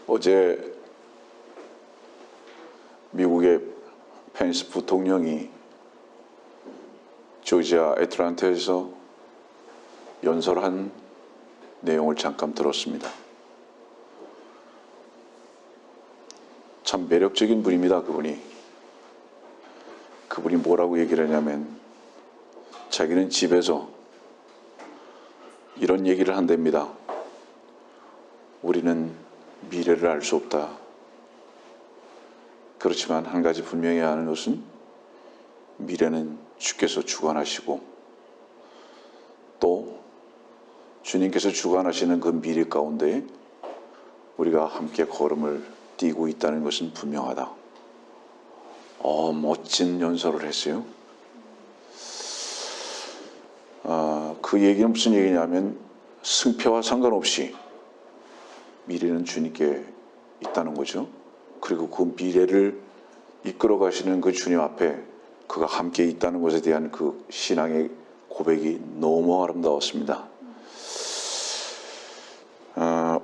어제 미국의 펜스 부통령이 조지아 애틀랜타에서 연설한 내용을 잠깐 들었습니다. 참 매력적인 분입니다. 그분이 뭐라고 얘기를 하냐면 자기는 집에서 이런 얘기를 한답니다. 우리는 미래를 알 수 없다. 그렇지만 한 가지 분명히 아는 것은 미래는 주께서 주관하시고 또 주님께서 주관하시는 그 미래 가운데 우리가 함께 걸음을 뛰고 있다는 것은 분명하다. 멋진 연설을 했어요. 그 얘기는 무슨 얘기냐면 승패와 상관없이 미래는 주님께 있다는 거죠. 그리고 그 미래를 이끌어 가시는 그 주님 앞에 그가 함께 있다는 것에 대한 그 신앙의 고백이 너무 아름다웠습니다.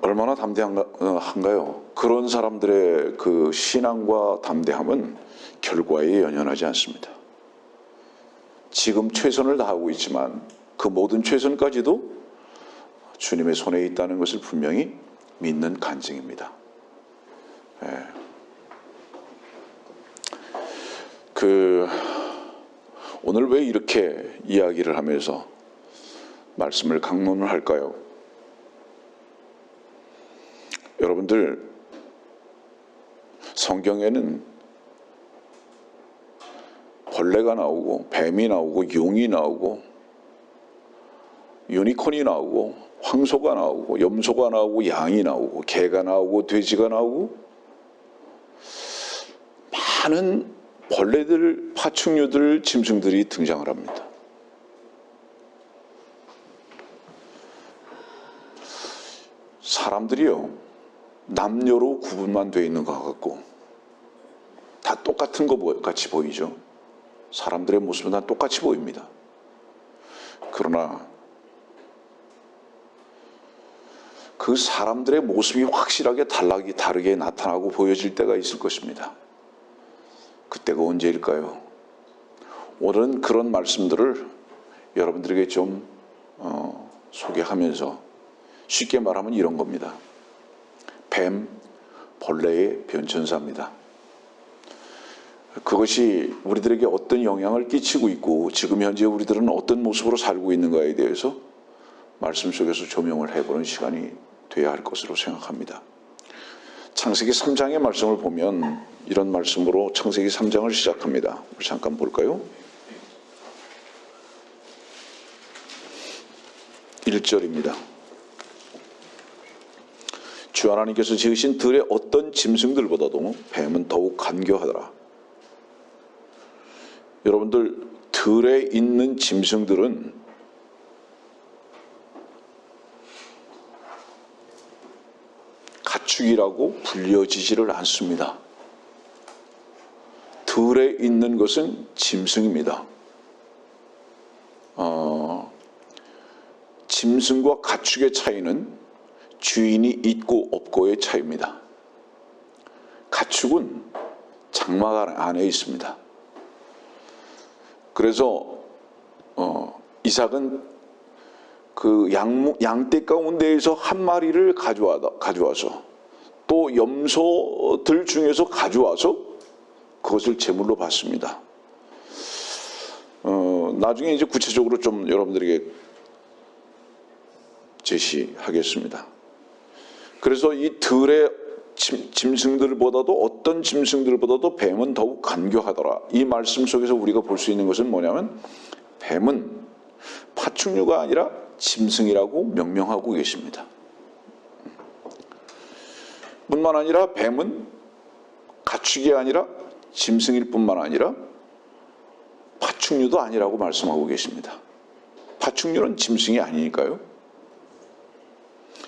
얼마나 담대한가요? 그런 사람들의 그 신앙과 담대함은 결과에 연연하지 않습니다. 지금 최선을 다하고 있지만 그 모든 최선까지도 주님의 손에 있다는 것을 분명히 믿는 간증입니다. 오늘 왜 이렇게 이야기를 하면서 말씀을 강론을 할까요? 여러분들, 성경에는 벌레가 나오고 뱀이 나오고 용이 나오고 유니콘이 나오고 황소가 나오고 염소가 나오고 양이 나오고 개가 나오고 돼지가 나오고 많은 벌레들, 파충류들, 짐승들이 등장을 합니다. 사람들이요, 남녀로 구분만 되어 있는 것 같고 다 똑같은 것 같이 보이죠. 사람들의 모습은 다 똑같이 보입니다. 그러나 그 사람들의 모습이 확실하게 다르게 나타나고 보여질 때가 있을 것입니다. 그때가 언제일까요? 오늘은 그런 말씀들을 여러분들에게 좀 소개하면서 쉽게 말하면 이런 겁니다. 뱀, 벌레의 변천사입니다. 그것이 우리들에게 어떤 영향을 끼치고 있고 지금 현재 우리들은 어떤 모습으로 살고 있는가에 대해서 말씀 속에서 조명을 해보는 시간이 돼야 할 것으로 생각합니다. 창세기 3장의 말씀을 보면 이런 말씀으로 창세기 3장을 시작합니다. 우리 잠깐 볼까요? 1절입니다. 주 하나님께서 지으신 들의 어떤 짐승들보다도 뱀은 더욱 간교하더라. 여러분들, 들에 있는 짐승들은 가축이라고 불려지지를 않습니다. 들에 있는 것은 짐승입니다. 짐승과 가축의 차이는 주인이 있고 없고의 차이입니다. 가축은 장막 안에 있습니다. 그래서 이삭은 그 양떼 가운데에서 한 마리를 가져와서 또 염소들 중에서 가져와서 그것을 제물로 받습니다. 나중에 이제 구체적으로 좀 여러분들에게 제시하겠습니다. 그래서 이 들의 짐승들보다도 어떤 짐승들보다도 뱀은 더욱 간교하더라. 이 말씀 속에서 우리가 볼 수 있는 것은 뭐냐면 뱀은 파충류가 아니라 짐승이라고 명명하고 계십니다. 뿐만 아니라 뱀은 가축이 아니라 짐승일 뿐만 아니라 파충류도 아니라고 말씀하고 계십니다. 파충류는 짐승이 아니니까요.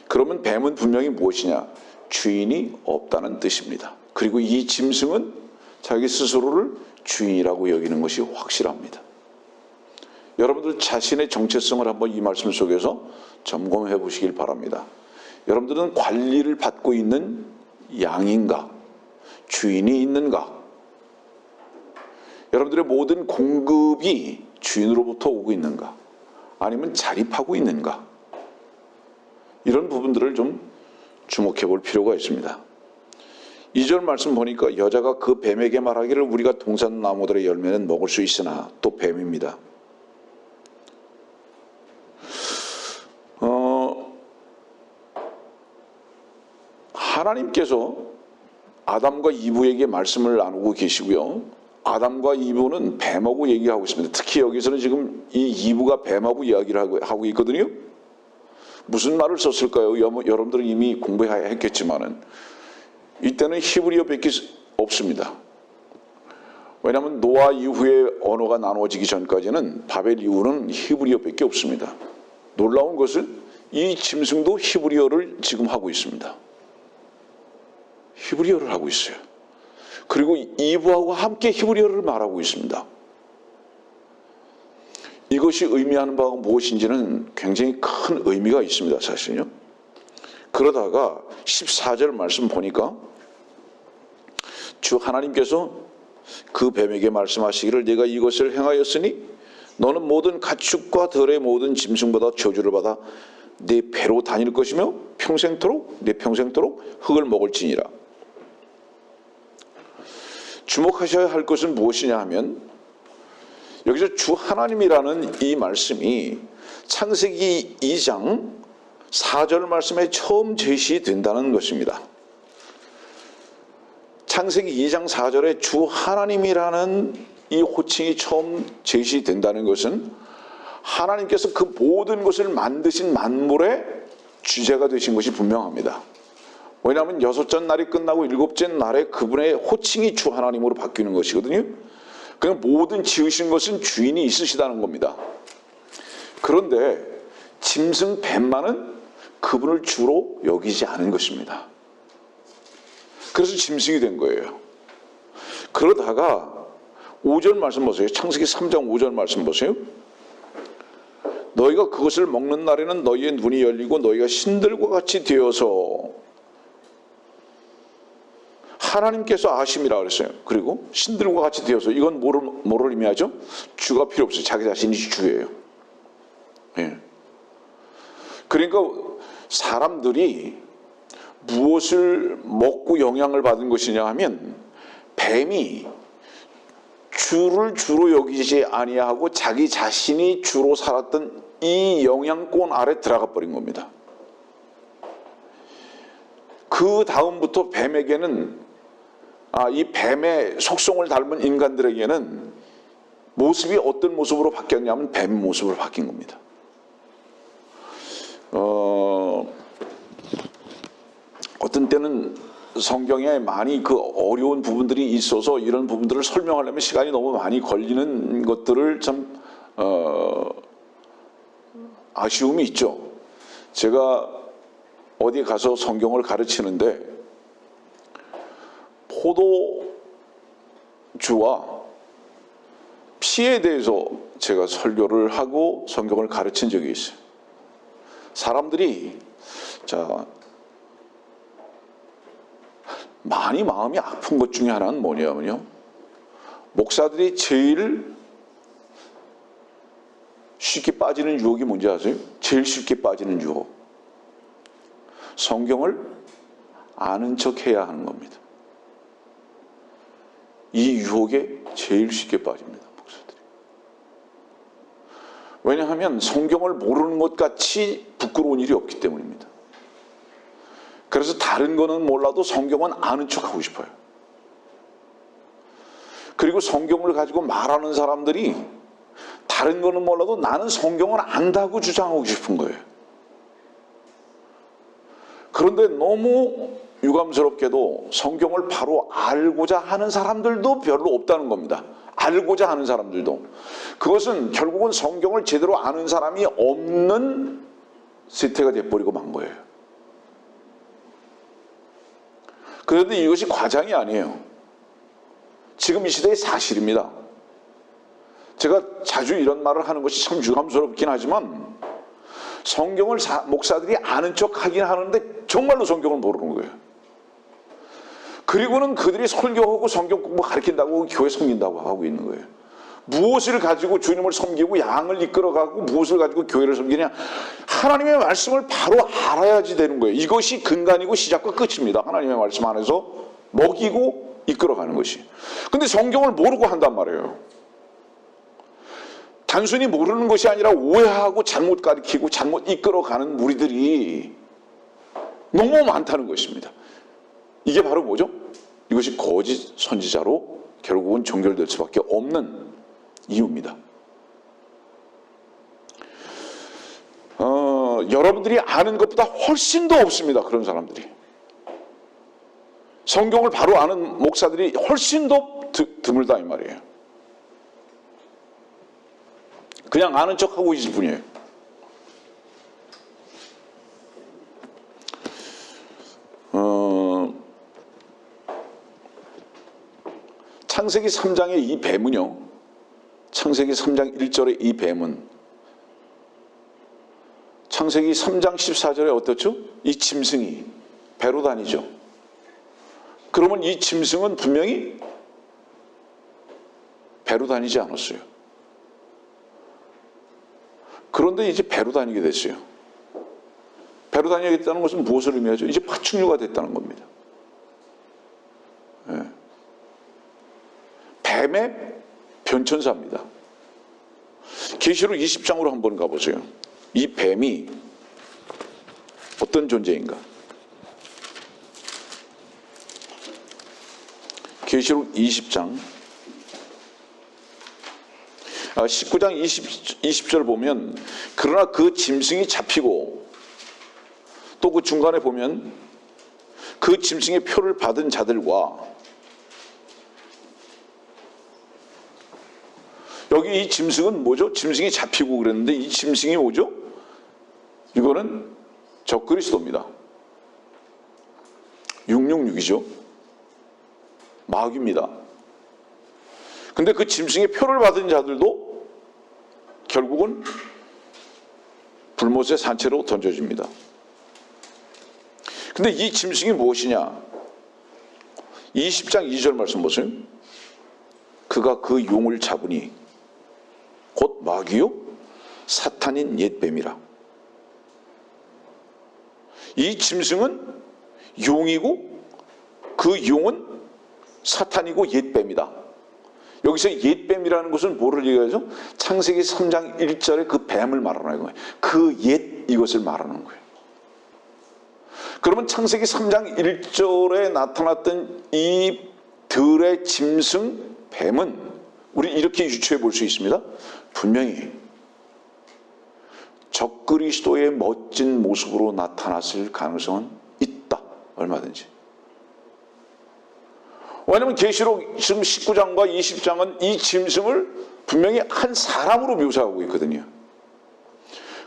그러면 뱀은 분명히 무엇이냐? 주인이 없다는 뜻입니다. 그리고 이 짐승은 자기 스스로를 주인이라고 여기는 것이 확실합니다. 여러분들 자신의 정체성을 한번 이 말씀 속에서 점검해 보시길 바랍니다. 여러분들은 관리를 받고 있는 양인가? 주인이 있는가? 여러분들의 모든 공급이 주인으로부터 오고 있는가? 아니면 자립하고 있는가? 이런 부분들을 좀 주목해 볼 필요가 있습니다. 2절 말씀 보니까 여자가 그 뱀에게 말하기를 우리가 동산 나무들의 열매는 먹을 수 있으나, 또 뱀입니다. 하나님께서 아담과 이브에게 말씀을 나누고 계시고요. 아담과 이브는 뱀하고 얘기하고 있습니다. 특히 여기서는 지금 이 이브가 뱀하고 이야기를 하고 있거든요. 무슨 말을 썼을까요? 여러분들은 이미 공부했겠지만은 이때는 히브리어밖에 없습니다. 왜냐하면 노아 이후에 언어가 나누어지기 전까지는 바벨 이후는 히브리어밖에 없습니다. 놀라운 것은 이 짐승도 히브리어를 지금 하고 있습니다. 히브리어를 하고 있어요. 그리고 이브하고 함께 히브리어를 말하고 있습니다. 이것이 의미하는 바가 무엇인지는 굉장히 큰 의미가 있습니다. 사실요. 그러다가 14절 말씀 보니까 주 하나님께서 그 뱀에게 말씀하시기를 내가 이것을 행하였으니 너는 모든 가축과 들의 모든 짐승보다 저주를 받아 내 배로 다닐 것이며 내 평생토록 흙을 먹을지니라. 주목하셔야 할 것은 무엇이냐 하면 여기서 주 하나님이라는 이 말씀이 창세기 2장 4절 말씀에 처음 제시된다는 것입니다. 창세기 2장 4절에 주 하나님이라는 이 호칭이 처음 제시된다는 것은 하나님께서 그 모든 것을 만드신 만물의 주제가 되신 것이 분명합니다. 왜냐하면 6째 날이 끝나고 7째 날에 그분의 호칭이 주 하나님으로 바뀌는 것이거든요. 그냥 모든 지으신 것은 주인이 있으시다는 겁니다. 그런데 짐승 뱀만은 그분을 주로 여기지 않은 것입니다. 그래서 짐승이 된 거예요. 그러다가 5절 말씀 보세요. 창세기 3장 5절 말씀 보세요. 너희가 그것을 먹는 날에는 너희의 눈이 열리고 너희가 신들과 같이 되어서, 하나님께서 아심이라 그랬어요. 그리고 신들과 같이 되어서, 이건 뭐를 의미하죠? 주가 필요 없어요. 자기 자신이 주예요. 예. 그러니까 사람들이 무엇을 먹고 영향을 받은 것이냐 하면 뱀이 주를 주로 여기지 아니하고 자기 자신이 주로 살았던 이 영향권 아래 들어가 버린 겁니다. 그 다음부터 뱀에게는 이 뱀의 속성을 닮은 인간들에게는 모습이 어떤 모습으로 바뀌었냐면 뱀 모습으로 바뀐 겁니다. 어떤 때는 성경에 많이 그 어려운 부분들이 있어서 이런 부분들을 설명하려면 시간이 너무 많이 걸리는 것들을 참 아쉬움이 있죠. 제가 어디 가서 성경을 가르치는데 포도주와 피에 대해서 제가 설교를 하고 성경을 가르친 적이 있어요. 사람들이 많이 마음이 아픈 것 중에 하나는 뭐냐면요, 목사들이 제일 쉽게 빠지는 유혹이 뭔지 아세요? 제일 쉽게 빠지는 유혹, 성경을 아는 척 해야 하는 겁니다. 이 유혹에 제일 쉽게 빠집니다, 목사들이. 왜냐하면 성경을 모르는 것 같이 부끄러운 일이 없기 때문입니다. 그래서 다른 거는 몰라도 성경은 아는 척 하고 싶어요. 그리고 성경을 가지고 말하는 사람들이 다른 거는 몰라도 나는 성경을 안다고 주장하고 싶은 거예요. 그런데 너무 유감스럽게도 성경을 바로 알고자 하는 사람들도 별로 없다는 겁니다. 알고자 하는 사람들도. 그것은 결국은 성경을 제대로 아는 사람이 없는 세태가 돼버리고 만 거예요. 그런데 이것이 과장이 아니에요. 지금 이 시대의 사실입니다. 제가 자주 이런 말을 하는 것이 참 유감스럽긴 하지만 성경을 목사들이 아는 척 하긴 하는데 정말로 성경을 모르는 거예요. 그리고는 그들이 설교하고 성경 공부 가르친다고 교회 섬긴다고 하고 있는 거예요. 무엇을 가지고 주님을 섬기고 양을 이끌어가고 무엇을 가지고 교회를 섬기냐? 하나님의 말씀을 바로 알아야지 되는 거예요. 이것이 근간이고 시작과 끝입니다. 하나님의 말씀 안에서 먹이고 이끌어가는 것이. 근데 성경을 모르고 한단 말이에요. 단순히 모르는 것이 아니라 오해하고 잘못 가르치고 잘못 이끌어가는 무리들이 너무 많다는 것입니다. 이게 바로 뭐죠? 이것이 거짓 선지자로 결국은 종결될 수밖에 없는 이유입니다. 여러분들이 아는 것보다 훨씬 더 없습니다. 그런 사람들이. 성경을 바로 아는 목사들이 훨씬 더 드물다 이 말이에요. 그냥 아는 척하고 있을 뿐이에요. 창세기 3장의 이 뱀은요, 창세기 3장 1절의 이 뱀은 창세기 3장 14절에 어떻죠? 이 짐승이 배로 다니죠. 그러면 이 짐승은 분명히 배로 다니지 않았어요. 그런데 이제 배로 다니게 됐어요. 배로 다니겠다는 것은 무엇을 의미하죠? 이제 파충류가 됐다는 겁니다. 네. 뱀의 변천사입니다. 계시록 20장으로 한번 가보세요. 이 뱀이 어떤 존재인가? 계시록 20장 19장 20절 보면 그러나 그 짐승이 잡히고 또 그 중간에 보면 그 짐승의 표를 받은 자들과 여기 이 짐승은 뭐죠? 짐승이 잡히고 그랬는데 이 짐승이 뭐죠? 이거는 적그리스도입니다. 666이죠. 마귀입니다. 근데 그 짐승의 표를 받은 자들도 결국은 불못의 산채로 던져집니다. 근데 이 짐승이 무엇이냐? 20장 2절 말씀 보세요. 그가 그 용을 잡으니 곧 마귀요 사탄인 옛뱀이라. 이 짐승은 용이고 그 용은 사탄이고 옛뱀이다. 여기서 옛뱀이라는 것은 뭐를 얘기하죠? 창세기 3장 1절에 그 뱀을 말하는 거예요. 그 옛 이것을 말하는 거예요. 그러면 창세기 3장 1절에 나타났던 이 들의 짐승 뱀은 우리 이렇게 유추해 볼 수 있습니다. 분명히 적그리스도의 멋진 모습으로 나타났을 가능성은 있다. 얼마든지. 왜냐하면 계시록 지금 19장과 20장은 이 짐승을 분명히 한 사람으로 묘사하고 있거든요.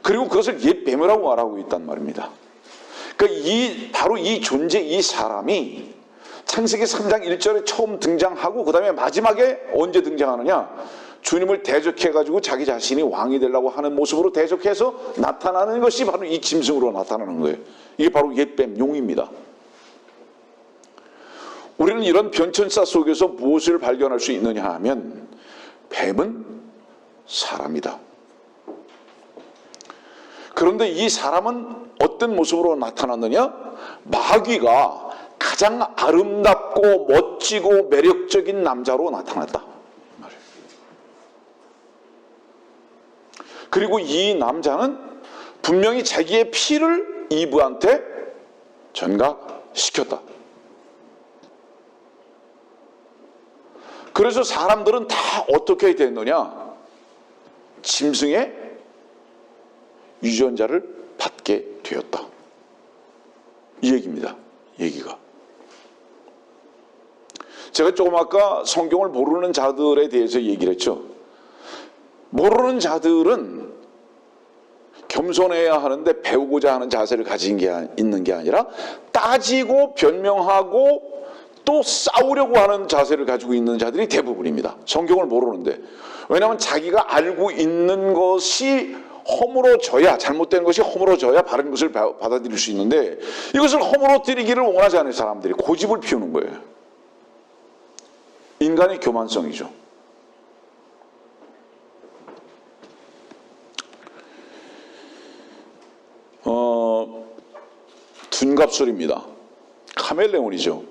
그리고 그것을 옛 뱀이라고 말하고 있단 말입니다. 그러니까 바로 이 존재, 이 사람이 창세기 3장 1절에 처음 등장하고 그 다음에 마지막에 언제 등장하느냐? 주님을 대적해가지고 자기 자신이 왕이 되려고 하는 모습으로 대적해서 나타나는 것이 바로 이 짐승으로 나타나는 거예요. 이게 바로 옛뱀, 용입니다. 우리는 이런 변천사 속에서 무엇을 발견할 수 있느냐 하면 뱀은 사람이다. 그런데 이 사람은 어떤 모습으로 나타났느냐? 마귀가 가장 아름답고 멋지고 매력적인 남자로 나타났다. 그리고 이 남자는 분명히 자기의 피를 이브한테 전가시켰다. 그래서 사람들은 다 어떻게 됐느냐? 짐승의 유전자를 받게 되었다. 이 얘기입니다. 얘기가. 제가 조금 아까 성경을 모르는 자들에 대해서 얘기를 했죠. 모르는 자들은 겸손해야 하는데 배우고자 하는 자세를 가진 게 있는 게 아니라 따지고 변명하고 또 싸우려고 하는 자세를 가지고 있는 자들이 대부분입니다. 성경을 모르는데. 왜냐하면 자기가 알고 있는 것이 허물어져야, 잘못된 것이 허물어져야 바른 것을 받아들일 수 있는데 이것을 허물어뜨리기를 원하지 않는 사람들이 고집을 피우는 거예요. 인간의 교만성이죠. 둔갑술입니다. 카멜레온이죠.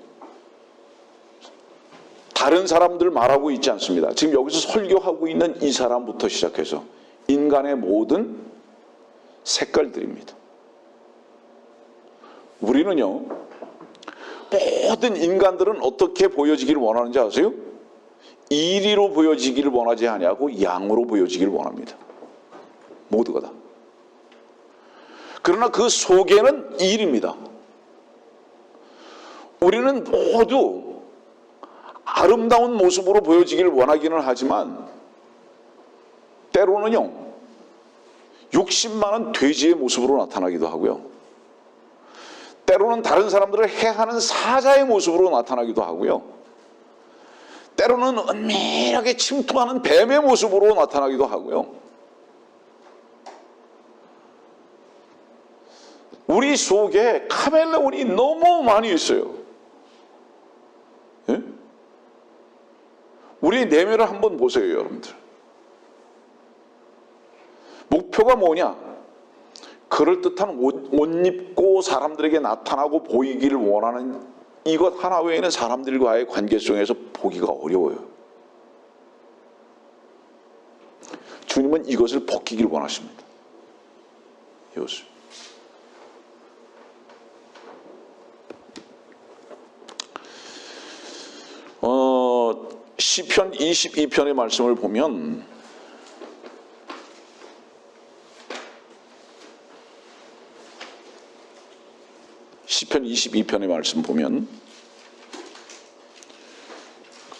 다른 사람들 말하고 있지 않습니다. 지금 여기서 설교하고 있는 이 사람부터 시작해서 인간의 모든 색깔들입니다. 우리는요, 모든 인간들은 어떻게 보여지기를 원하는지 아세요? 이리로 보여지기를 원하지 아니하고 양으로 보여지기를 원합니다. 모두가 다. 그러나 그 속에는 일입니다. 우리는 모두 아름다운 모습으로 보여지기를 원하기는 하지만 때로는요, 욕심 많은 돼지의 모습으로 나타나기도 하고요. 때로는 다른 사람들을 해하는 사자의 모습으로 나타나기도 하고요. 때로는 은밀하게 침투하는 뱀의 모습으로 나타나기도 하고요. 우리 속에 카멜레온이 너무 많이 있어요. 예? 우리 내면을 한번 보세요, 여러분들. 목표가 뭐냐? 그럴듯한 옷 입고 사람들에게 나타나고 보이기를 원하는 이것 하나 외에는 사람들과의 관계 속에서 보기가 어려워요. 주님은 이것을 벗기기를 원하십니다. 이것을. 시편 22편의 말씀을 보면 시편 22편의 말씀 보면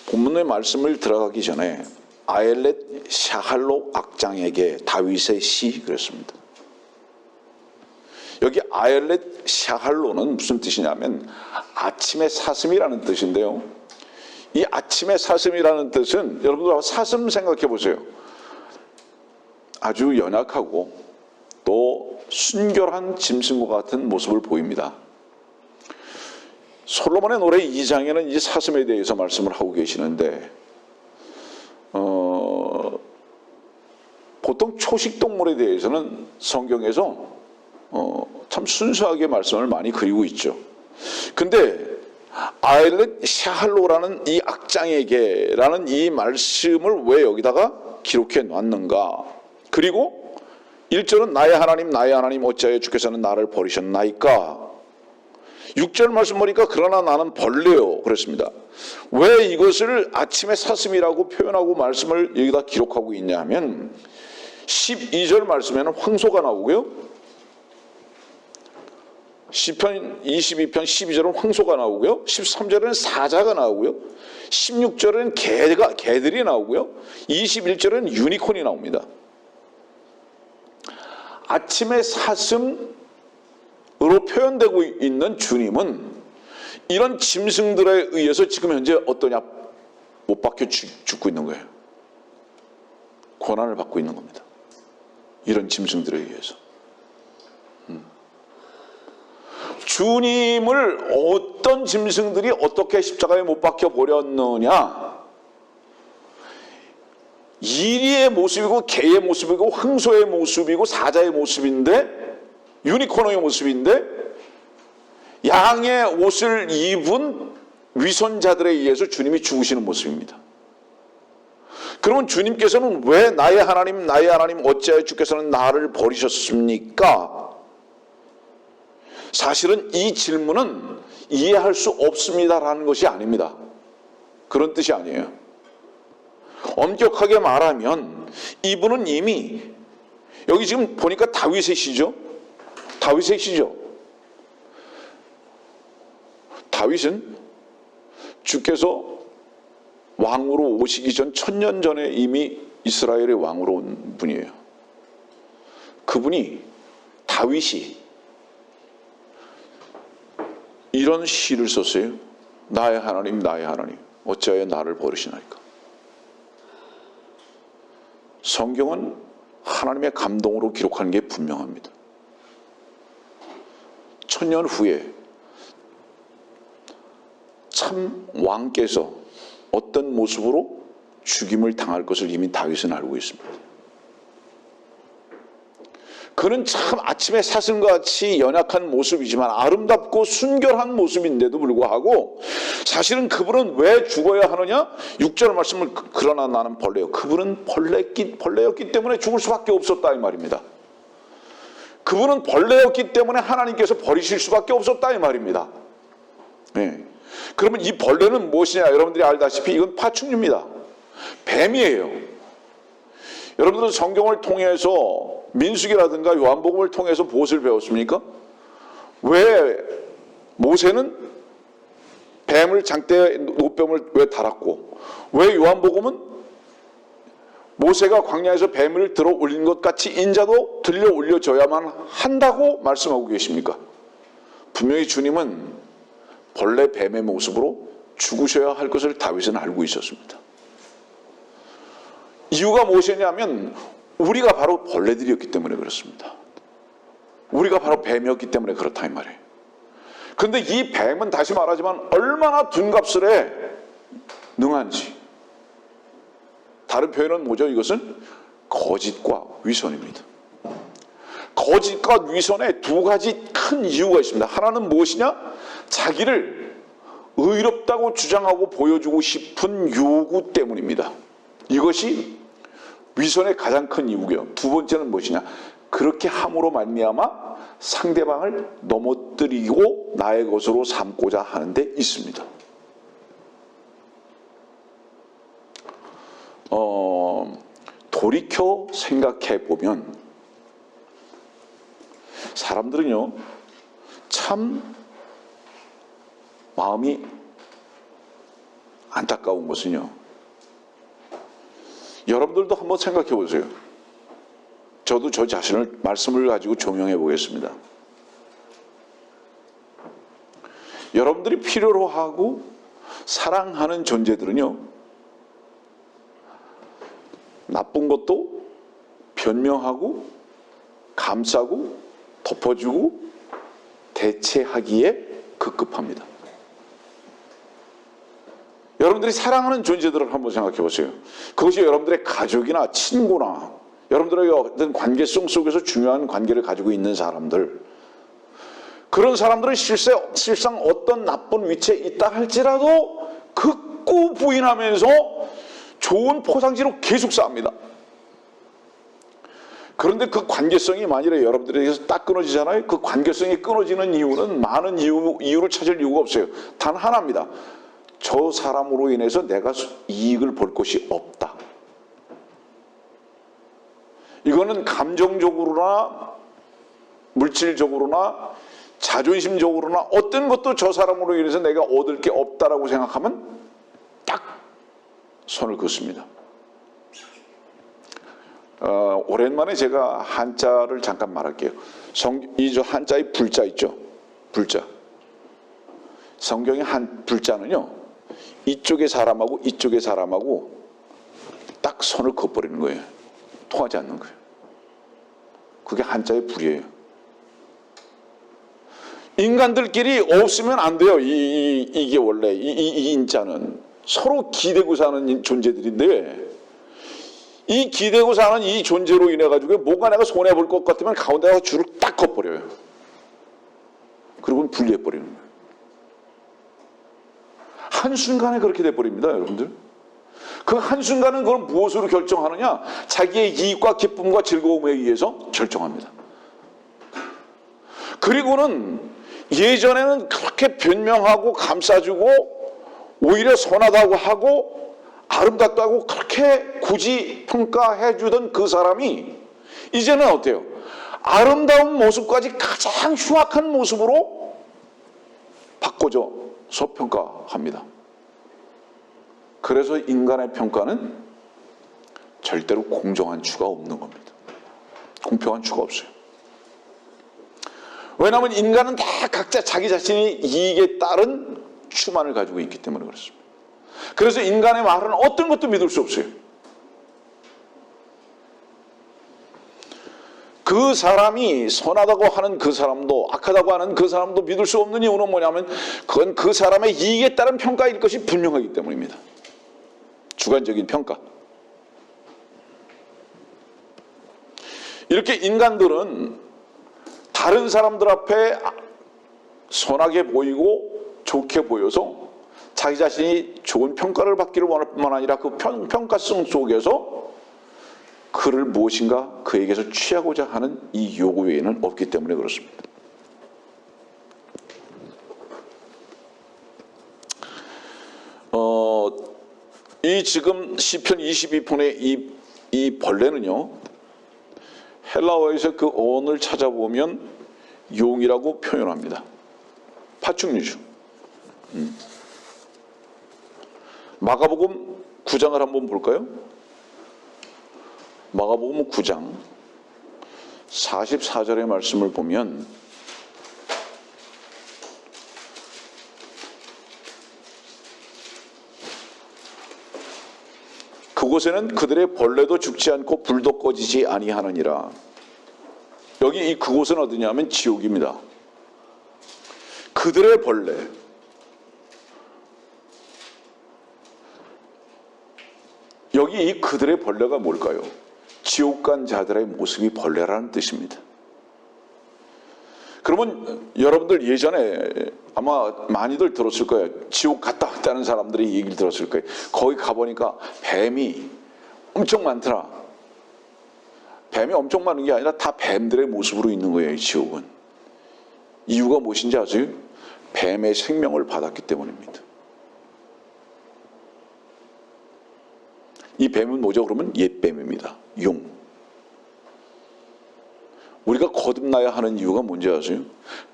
본문의 말씀을 들어가기 전에 아엘렛 샤할로 악장에게 다윗의 시 그랬습니다. 여기 아엘렛 샤할로는 무슨 뜻이냐면 아침의 사슴이라는 뜻인데요. 이 아침의 사슴이라는 뜻은 여러분들 사슴 생각해 보세요. 아주 연약하고 또 순결한 짐승과 같은 모습을 보입니다. 솔로몬의 노래 2장에는 이 사슴에 대해서 말씀을 하고 계시는데 보통 초식동물에 대해서는 성경에서 참 순수하게 말씀을 많이 그리고 있죠. 근데 아엘렛 샤할로라는 이 악장에게라는 이 말씀을 왜 여기다가 기록해 놨는가? 그리고 1절은 나의 하나님 어찌하여 주께서는 나를 버리셨나이까? 6절 말씀 보니까 그러나 나는 벌레요 그랬습니다. 왜 이것을 아침의 사슴이라고 표현하고 말씀을 여기다 기록하고 있냐 하면 12절 말씀에는 황소가 나오고요. 시편 22편 12절은 황소가 나오고요. 13절에는 사자가 나오고요. 16절에는 개들이 나오고요. 21절에는 유니콘이 나옵니다. 아침의 사슴으로 표현되고 있는 주님은 이런 짐승들에 의해서 지금 현재 어떠냐? 못 박혀 죽고 있는 거예요. 고난을 받고 있는 겁니다. 이런 짐승들에 의해서. 주님을 어떤 짐승들이 어떻게 십자가에 못 박혀 버렸느냐? 이리의 모습이고 개의 모습이고 황소의 모습이고 사자의 모습인데 유니콘의 모습인데 양의 옷을 입은 위선자들에 의해서 주님이 죽으시는 모습입니다. 그러면 주님께서는 왜 나의 하나님 어찌하여 주께서는 나를 버리셨습니까? 사실은 이 질문은 이해할 수 없습니다라는 것이 아닙니다. 그런 뜻이 아니에요. 엄격하게 말하면 이분은 이미 여기 지금 보니까 다윗의 시죠. 다윗의 시죠. 다윗은 주께서 왕으로 오시기 전 1000년 전에 이미 이스라엘의 왕으로 온 분이에요. 그분이 다윗이 이런 시를 썼어요. 나의 하나님 어찌하여 나를 버리시나이까. 성경은 하나님의 감동으로 기록하는 게 분명합니다. 1000년 후에 참 왕께서 어떤 모습으로 죽임을 당할 것을 이미 다윗은 알고 있습니다. 그는 참 아침의 사슴과 같이 연약한 모습이지만 아름답고 순결한 모습인데도 불구하고 사실은 그분은 왜 죽어야 하느냐? 6절 말씀을 그러나 나는 벌레요. 그분은 벌레였기 때문에 죽을 수밖에 없었다 이 말입니다. 그분은 벌레였기 때문에 하나님께서 버리실 수밖에 없었다 이 말입니다. 네. 그러면 이 벌레는 무엇이냐? 여러분들이 알다시피 이건 파충류입니다. 뱀이에요. 여러분들은 성경을 통해서 민수기라든가 요한복음을 통해서 무엇을 배웠습니까? 왜 모세는 뱀을 장대에 노뱀을 왜 달았고 왜 요한복음은 모세가 광야에서 뱀을 들어 올린 것 같이 인자도 들려 올려져야만 한다고 말씀하고 계십니까? 분명히 주님은 벌레 뱀의 모습으로 죽으셔야 할 것을 다윗은 알고 있었습니다. 이유가 무엇이냐면 우리가 바로 벌레들이었기 때문에 그렇습니다. 우리가 바로 뱀이었기 때문에 그렇다 이 말이에요. 그런데 이 뱀은 다시 말하지만 얼마나 둔갑스레 능한지, 다른 표현은 뭐죠? 이것은 거짓과 위선입니다. 거짓과 위선에 두 가지 큰 이유가 있습니다. 하나는 무엇이냐? 자기를 의롭다고 주장하고 보여주고 싶은 요구 때문입니다. 이것이 위선의 가장 큰 이유고요. 두 번째는 무엇이냐? 그렇게 함으로 말미암아 상대방을 넘어뜨리고 나의 것으로 삼고자 하는 데 있습니다. 돌이켜 생각해 보면 사람들은요 참 마음이 안타까운 것은요, 여러분들도 한번 생각해 보세요. 저도 저 자신을 말씀을 가지고 조명해 보겠습니다. 여러분들이 필요로 하고 사랑하는 존재들은요, 나쁜 것도 변명하고 감싸고 덮어주고 대체하기에 급급합니다. 여러분들이 사랑하는 존재들을 한번 생각해 보세요. 그것이 여러분들의 가족이나 친구나 여러분들의 어떤 관계성 속에서 중요한 관계를 가지고 있는 사람들, 그런 사람들은 실상 어떤 나쁜 위치에 있다 할지라도 극구 부인하면서 좋은 포상지로 계속 쌓습니다. 그런데 그 관계성이 만일에 여러분들에게서 딱 끊어지잖아요. 그 관계성이 끊어지는 이유는 많은 이유를 찾을 이유가 없어요. 단 하나입니다. 저 사람으로 인해서 내가 이익을 볼 것이 없다. 이거는 감정적으로나 물질적으로나 자존심적으로나 어떤 것도 저 사람으로 인해서 내가 얻을 게 없다라고 생각하면 딱 손을 긋습니다. 오랜만에 제가 한자를 잠깐 말할게요. 이 한자의 불자 있죠? 불자. 성경의 불자는요, 이쪽의 사람하고 이쪽의 사람하고 딱 손을 그어버리는 거예요. 통하지 않는 거예요. 그게 한자의 불이에요. 인간들끼리 없으면 안 돼요. 이게 원래 이 인자는 서로 기대고 사는 존재들인데, 이 기대고 사는 이 존재로 인해 가지고 뭔가 내가 손해 볼 것 같으면 가운데다가 줄을 딱 걷버려요. 그리고 분리해 버리는 거예요. 한순간에 그렇게 돼버립니다, 여러분들. 그 한순간은 그걸 무엇으로 결정하느냐? 자기의 이익과 기쁨과 즐거움에 의해서 결정합니다. 그리고는 예전에는 그렇게 변명하고 감싸주고 오히려 선하다고 하고 아름답다고 그렇게 굳이 평가해 주던 그 사람이 이제는 어때요? 아름다운 모습까지 가장 흉악한 모습으로 바꿔줘서 평가합니다. 그래서 인간의 평가는 절대로 공정한 추가 없는 겁니다. 공평한 추가 없어요. 왜냐하면 인간은 다 각자 자기 자신의 이익에 따른 추만을 가지고 있기 때문에 그렇습니다. 그래서 인간의 말은 어떤 것도 믿을 수 없어요. 그 사람이 선하다고 하는 그 사람도 악하다고 하는 그 사람도 믿을 수 없는 이유는 뭐냐면 그건 그 사람의 이익에 따른 평가일 것이 분명하기 때문입니다. 주관적인 평가. 이렇게 인간들은 다른 사람들 앞에 선하게 보이고 좋게 보여서 자기 자신이 좋은 평가를 받기를 원할 뿐만 아니라 그 평가성 속에서 그를 무엇인가 그에게서 취하고자 하는 이 요구 외에는 없기 때문에 그렇습니다. 이 지금 시편 22편의 이 벌레는요, 헬라어에서 그 어원을 찾아보면 용이라고 표현합니다. 파충류죠. 마가복음 9장을 한번 볼까요? 마가복음 9장 44절의 말씀을 보면 그곳에는 그들의 벌레도 죽지 않고 불도 꺼지지 아니하느니라. 여기 이 그곳은 어디냐면 지옥입니다. 그들의 벌레. 여기 이 그들의 벌레가 뭘까요? 지옥 간 자들의 모습이 벌레라는 뜻입니다. 그러면 여러분들 예전에 아마 많이들 들었을 거예요. 지옥 갔다 왔다는 사람들이 얘기를 들었을 거예요. 거기 가보니까 뱀이 엄청 많더라. 뱀이 엄청 많은 게 아니라 다 뱀들의 모습으로 있는 거예요, 지옥은. 이유가 무엇인지 아세요? 뱀의 생명을 받았기 때문입니다. 이 뱀은 뭐죠? 그러면 옛뱀입니다. 용. 우리가 거듭나야 하는 이유가 뭔지 아세요?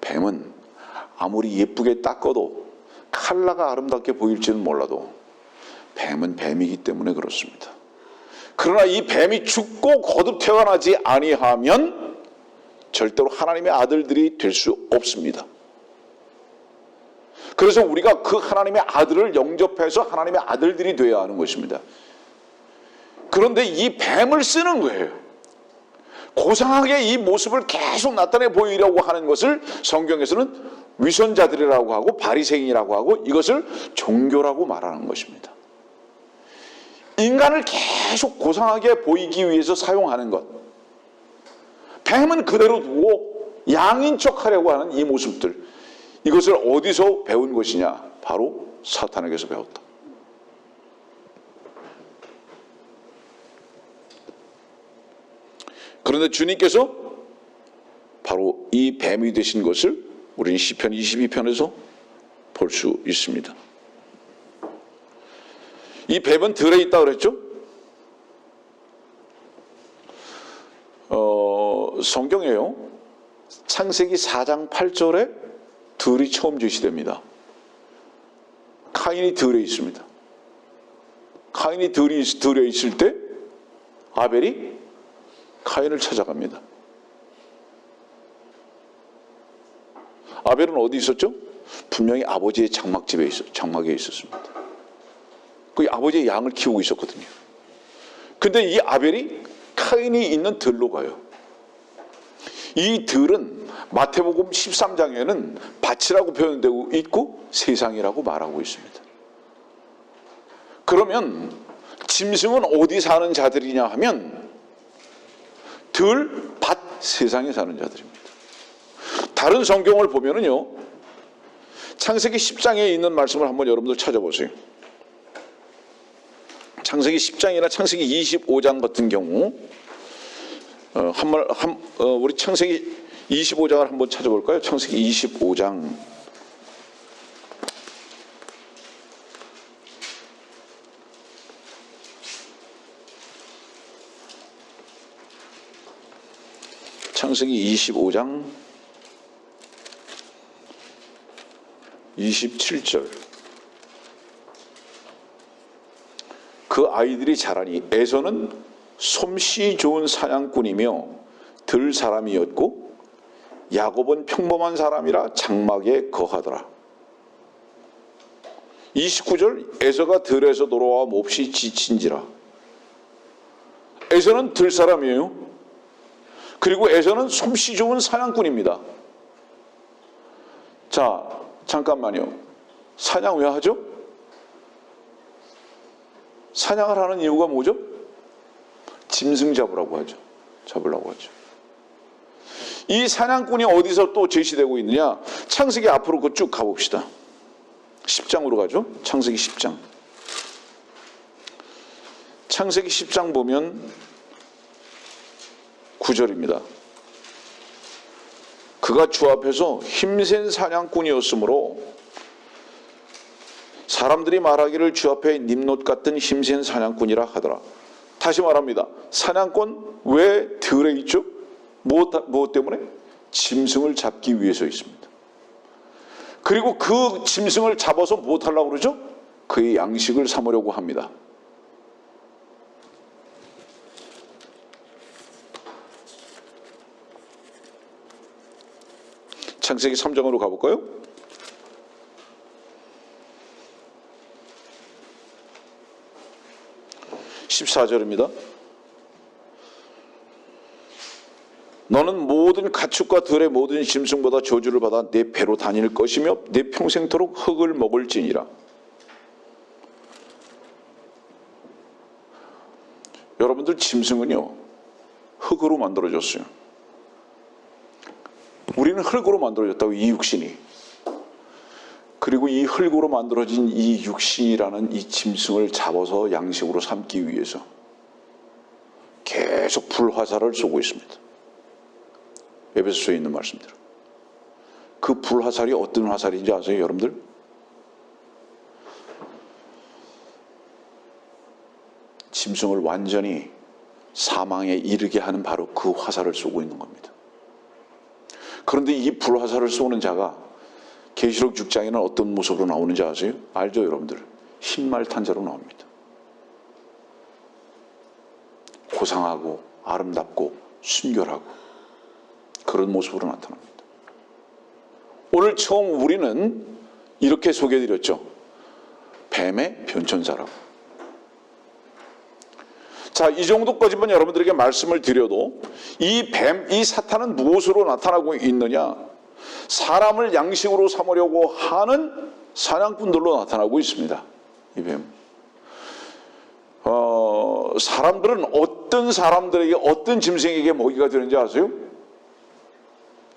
뱀은 아무리 예쁘게 닦아도 칼라가 아름답게 보일지는 몰라도 뱀은 뱀이기 때문에 그렇습니다. 그러나 이 뱀이 죽고 거듭 태어나지 아니하면 절대로 하나님의 아들들이 될 수 없습니다. 그래서 우리가 그 하나님의 아들을 영접해서 하나님의 아들들이 되어야 하는 것입니다. 그런데 이 뱀을 쓰는 거예요. 고상하게 이 모습을 계속 나타내 보이려고 하는 것을 성경에서는 위선자들이라고 하고 바리새인이라고 하고 이것을 종교라고 말하는 것입니다. 인간을 계속 고상하게 보이기 위해서 사용하는 것. 뱀은 그대로 두고 양인 척하려고 하는 이 모습들. 이것을 어디서 배운 것이냐? 바로 사탄에게서 배웠다. 그런데 주님께서 바로 이 뱀이 되신 것을 우리는 시편 22편에서 볼 수 있습니다. 이 뱀은 들에 있다고 그랬죠? 성경에요. 창세기 4장 8절에 들이 처음 제시됩니다. 카인이 들에 있습니다. 카인이 들에 있을 때 아벨이 카인을 찾아갑니다. 아벨은 어디 있었죠? 분명히 아버지의 장막에 있었습니다. 그 아버지의 양을 키우고 있었거든요. 근데 이 아벨이 카인이 있는 들로 가요. 이 들은 마태복음 13장에는 밭이라고 표현되고 있고 세상이라고 말하고 있습니다. 그러면 짐승은 어디 사는 자들이냐 하면 들, 밭, 세상에 사는 자들입니다. 다른 성경을 보면은요, 창세기 10장에 있는 말씀을 한번 여러분들 찾아보세요. 창세기 10장이나 창세기 25장 같은 경우, 우리 창세기 25장을 한번 찾아볼까요? 창세기 25장. 창세기 25장 27절. 그 아이들이 자라니 에서는 솜씨 좋은 사냥꾼이며 들 사람이었고 야곱은 평범한 사람이라 장막에 거하더라. 29절 에서가 들에서 돌아와 몹시 지친지라. 에서는 들 사람이에요. 그리고 에서는 솜씨 좋은 사냥꾼입니다. 자, 잠깐만요. 사냥 왜 하죠? 사냥을 하는 이유가 뭐죠? 짐승 잡으라고 하죠. 잡으려고 하죠. 이 사냥꾼이 어디서 또 제시되고 있느냐? 창세기 앞으로 그 쭉 가봅시다. 10장으로 가죠. 창세기 10장. 창세기 10장 보면 9절입니다. 그가 주 앞에서 힘센 사냥꾼이었으므로 사람들이 말하기를 주 앞에 님롯 같은 힘센 사냥꾼이라 하더라. 다시 말합니다. 사냥꾼 왜 들에 있죠? 무엇 때문에? 짐승을 잡기 위해서 있습니다. 그리고 그 짐승을 잡아서 무엇 하려고 그러죠? 그의 양식을 삼으려고 합니다. 창세기 3장으로 가볼까요? (14절입니다) 너는 모든 가축과 들의 모든 짐승보다 저주를 받아 내 배로 다닐 것이며 내 평생토록 흙을 먹을지니라. 여러분들, 짐승은요 흙으로 만들어졌어요. 우리는 흙으로 만들어졌다고, 이 육신이. 그리고 이 흙으로 만들어진 이 육신이라는 이 짐승을 잡아서 양식으로 삼기 위해서 계속 불화살을 쏘고 있습니다. 에베소서에 있는 말씀대로. 그 불화살이 어떤 화살인지 아세요, 여러분들? 짐승을 완전히 사망에 이르게 하는 바로 그 화살을 쏘고 있는 겁니다. 그런데 이 불화살을 쏘는 자가 계시록 6장에는 어떤 모습으로 나오는지 아세요? 알죠, 여러분들? 흰말 탄 자로 나옵니다. 고상하고 아름답고 순결하고 그런 모습으로 나타납니다. 오늘 처음 우리는 이렇게 소개해드렸죠. 뱀의 변천사라고. 자, 이 정도까지만 여러분들에게 말씀을 드려도 이 뱀, 이 사탄은 무엇으로 나타나고 있느냐? 사람을 양식으로 삼으려고 하는 사냥꾼들로 나타나고 있습니다. 이 뱀. 사람들은 어떤 사람들에게, 어떤 짐승에게 먹이가 되는지 아세요?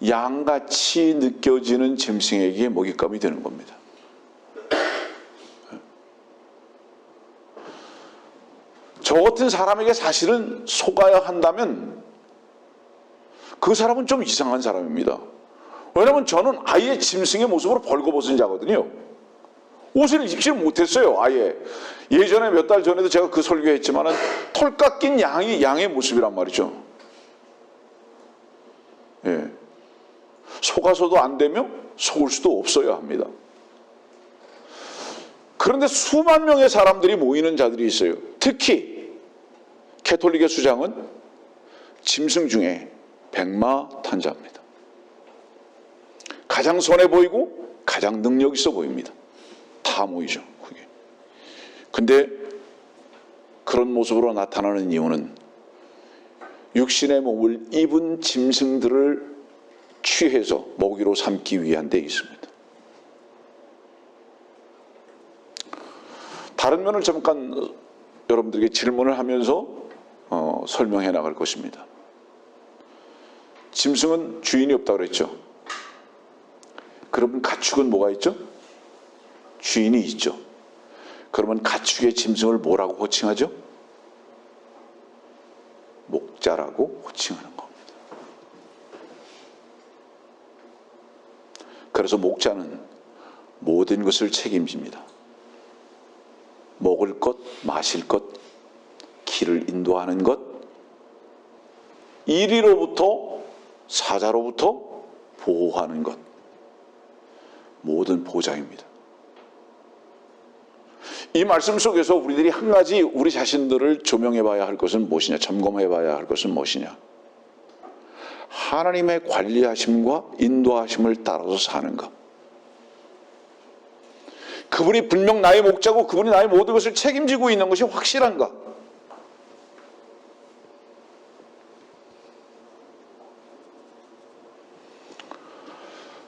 양같이 느껴지는 짐승에게 먹잇감이 되는 겁니다. 저 같은 사람에게 사실은 속아야 한다면 그 사람은 좀 이상한 사람입니다. 왜냐하면 저는 아예 짐승의 모습으로 벌거벗은 자거든요. 옷을 입지 못했어요, 아예. 예전에 몇 달 전에도 제가 그 설교했지만 털 깎인 양의 모습이란 말이죠. 예. 속아서도 안 되며 속을 수도 없어야 합니다. 그런데 수만 명의 사람들이 모이는 자들이 있어요. 특히 캐톨릭의 수장은 짐승 중에 백마 탄자입니다. 가장 선해 보이고 가장 능력 있어 보입니다. 다 모이죠, 그게. 근데 그런 모습으로 나타나는 이유는 육신의 몸을 입은 짐승들을 취해서 먹이로 삼기 위한 데 있습니다. 다른 면을 잠깐 여러분들에게 질문을 하면서 설명해 나갈 것입니다. 짐승은 주인이 없다고 그랬죠. 그러면 가축은 뭐가 있죠? 주인이 있죠. 그러면 가축의 짐승을 뭐라고 호칭하죠? 목자라고 호칭하는 겁니다. 그래서 목자는 모든 것을 책임집니다. 먹을 것, 마실 것, 길을 인도하는 것, 이리로부터, 사자로부터 보호하는 것, 모든 보장입니다. 이 말씀 속에서 우리들이 한 가지 우리 자신들을 조명해 봐야 할 것은 무엇이냐, 점검해 봐야 할 것은 무엇이냐. 하나님의 관리하심과 인도하심을 따라서 사는 것. 그분이 분명 나의 목자고 그분이 나의 모든 것을 책임지고 있는 것이 확실한가?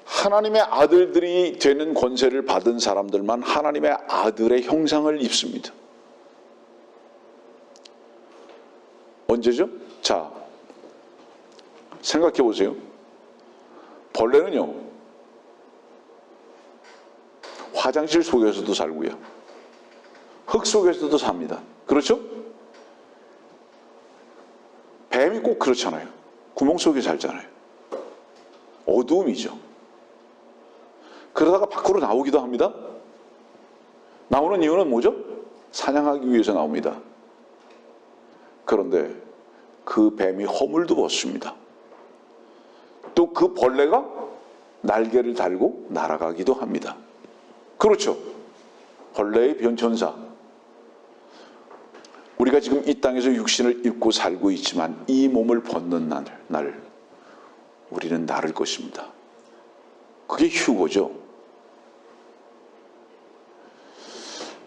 하나님의 아들들이 되는 권세를 받은 사람들만 하나님의 아들의 형상을 입습니다. 언제죠? 자, 생각해 보세요. 벌레는요, 화장실 속에서도 살고요, 흙 속에서도 삽니다. 그렇죠? 뱀이 꼭 그렇잖아요. 구멍 속에 살잖아요. 어두움이죠. 그러다가 밖으로 나오기도 합니다. 나오는 이유는 뭐죠? 사냥하기 위해서 나옵니다. 그런데 그 뱀이 허물도 벗습니다. 또 그 벌레가 날개를 달고 날아가기도 합니다. 그렇죠? 벌레의 변천사. 우리가 지금 이 땅에서 육신을 입고 살고 있지만 이 몸을 벗는 날 우리는 나를 것입니다. 그게 휴거죠.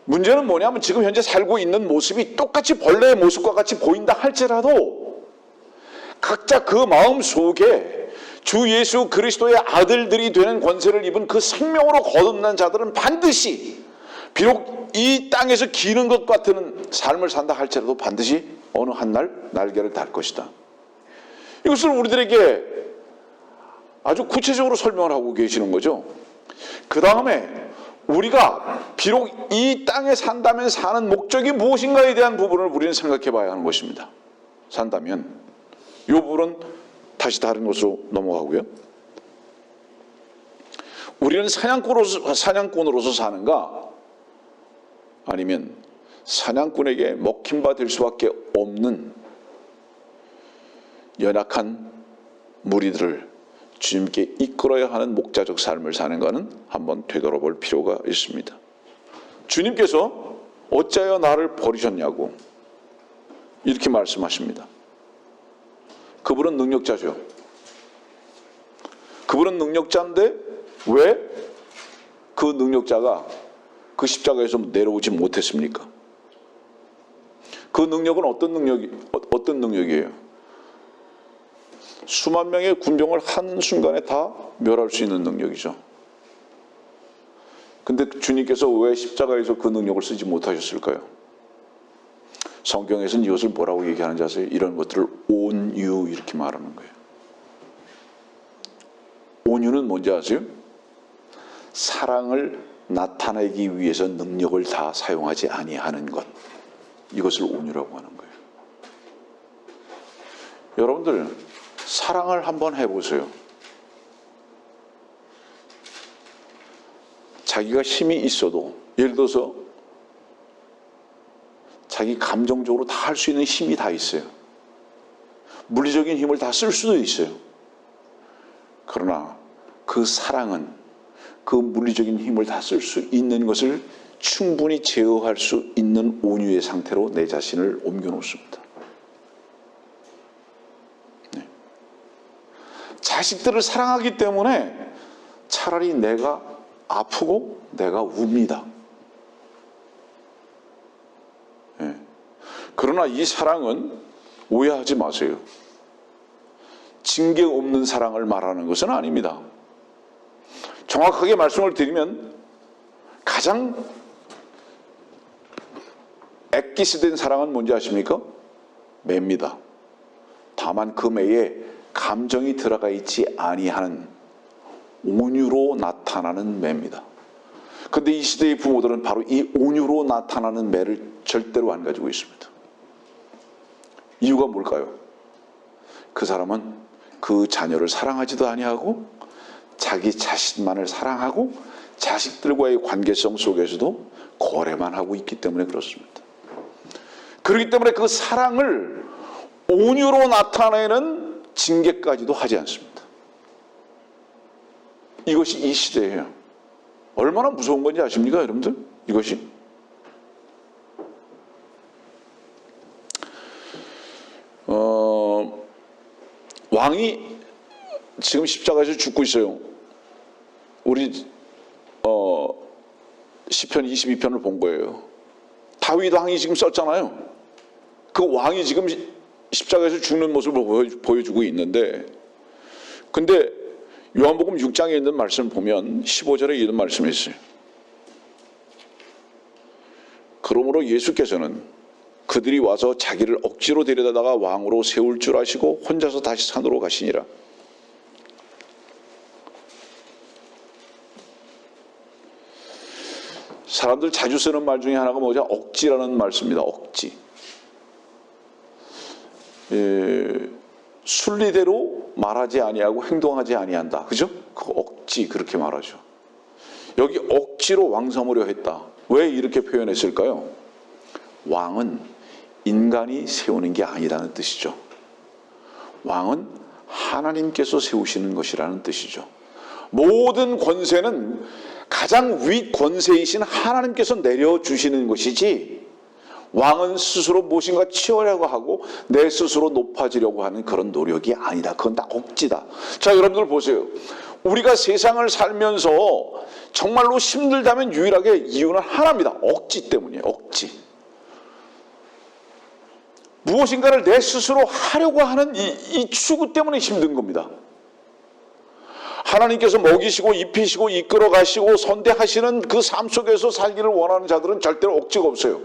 문제는 뭐냐면 지금 현재 살고 있는 모습이 똑같이 벌레의 모습과 같이 보인다 할지라도 각자 그 마음 속에 주 예수 그리스도의 아들들이 되는 권세를 입은 그 생명으로 거듭난 자들은 반드시 비록 이 땅에서 기는 것 같은 삶을 산다 할지라도 반드시 어느 한 날 날개를 달 것이다. 이것을 우리들에게 아주 구체적으로 설명을 하고 계시는 거죠. 그 다음에 우리가 비록 이 땅에 산다면 사는 목적이 무엇인가에 대한 부분을 우리는 생각해 봐야 하는 것입니다. 산다면 이 부분은 다시 다른 곳으로 넘어가고요. 우리는 사냥꾼으로서 사는가, 아니면 사냥꾼에게 먹힌 바 될 수밖에 없는 연약한 무리들을 주님께 이끌어야 하는 목자적 삶을 사는가는 한번 되돌아볼 필요가 있습니다. 주님께서 어찌하여 나를 버리셨냐고 이렇게 말씀하십니다. 그분은 능력자죠. 그분은 능력자인데 왜 그 능력자가 그 십자가에서 내려오지 못했습니까? 그 능력은 어떤 능력이에요? 수만 명의 군병을 한순간에 다 멸할 수 있는 능력이죠. 근데 주님께서 왜 십자가에서 그 능력을 쓰지 못하셨을까요? 성경에서는 이것을 뭐라고 얘기하는지 아세요? 이런 것들을 온유 이렇게 말하는 거예요. 온유는 뭔지 아세요? 사랑을 나타내기 위해서 능력을 다 사용하지 아니하는 것, 이것을 온유라고 하는 거예요. 여러분들 사랑을 한번 해보세요. 자기가 힘이 있어도, 예를 들어서 자기 감정적으로 다 할 수 있는 힘이 다 있어요. 물리적인 힘을 다 쓸 수도 있어요. 그러나 그 사랑은 그 물리적인 힘을 다 쓸 수 있는 것을 충분히 제어할 수 있는 온유의 상태로 내 자신을 옮겨 놓습니다. 네. 자식들을 사랑하기 때문에 차라리 내가 아프고 내가 웁니다. 네. 그러나 이 사랑은 오해하지 마세요. 징계 없는 사랑을 말하는 것은 아닙니다. 정확하게 말씀을 드리면 가장 엑기스된 사랑은 뭔지 아십니까? 매입니다. 다만 그 매에 감정이 들어가 있지 아니하는 온유로 나타나는 매입니다. 그런데 이 시대의 부모들은 바로 이 온유로 나타나는 매를 절대로 안 가지고 있습니다. 이유가 뭘까요? 그 사람은 그 자녀를 사랑하지도 아니하고 자기 자신만을 사랑하고 자식들과의 관계성 속에서도 거래만 하고 있기 때문에 그렇습니다. 그렇기 때문에 그 사랑을 온유로 나타내는 징계까지도 하지 않습니다. 이것이 이 시대예요. 얼마나 무서운 건지 아십니까, 여러분들? 이것이 왕이 지금 십자가에서 죽고 있어요. 우리 시편 22편을 본 거예요. 다윗 왕이 지금 썼잖아요. 그 왕이 지금 십자가에서 죽는 모습을 보여주고 있는데, 근데 요한복음 6장에 있는 말씀을 보면 15절에 이런 말씀이 있어요. 그러므로 예수께서는 그들이 와서 자기를 억지로 데려다가 왕으로 세울 줄 아시고 혼자서 다시 산으로 가시니라. 사람들 자주 쓰는 말 중에 하나가 뭐죠? 억지라는 말 씁니다. 억지. 순리대로 말하지 아니하고 행동하지 아니한다. 그죠? 그 억지 그렇게 말하죠. 여기 억지로 왕 삼으려 했다. 왜 이렇게 표현했을까요? 왕은 인간이 세우는 게 아니라는 뜻이죠. 왕은 하나님께서 세우시는 것이라는 뜻이죠. 모든 권세는 가장 위 권세이신 하나님께서 내려주시는 것이지, 왕은 스스로 무엇인가 치우려고 하고 내 스스로 높아지려고 하는 그런 노력이 아니다. 그건 다 억지다. 자, 여러분들 보세요. 우리가 세상을 살면서 정말로 힘들다면 유일하게 이유는 하나입니다. 억지 때문이에요. 억지. 무엇인가를 내 스스로 하려고 하는 이 추구 때문에 힘든 겁니다. 하나님께서 먹이시고 입히시고 이끌어 가시고 선대하시는 그 삶 속에서 살기를 원하는 자들은 절대로 억지가 없어요.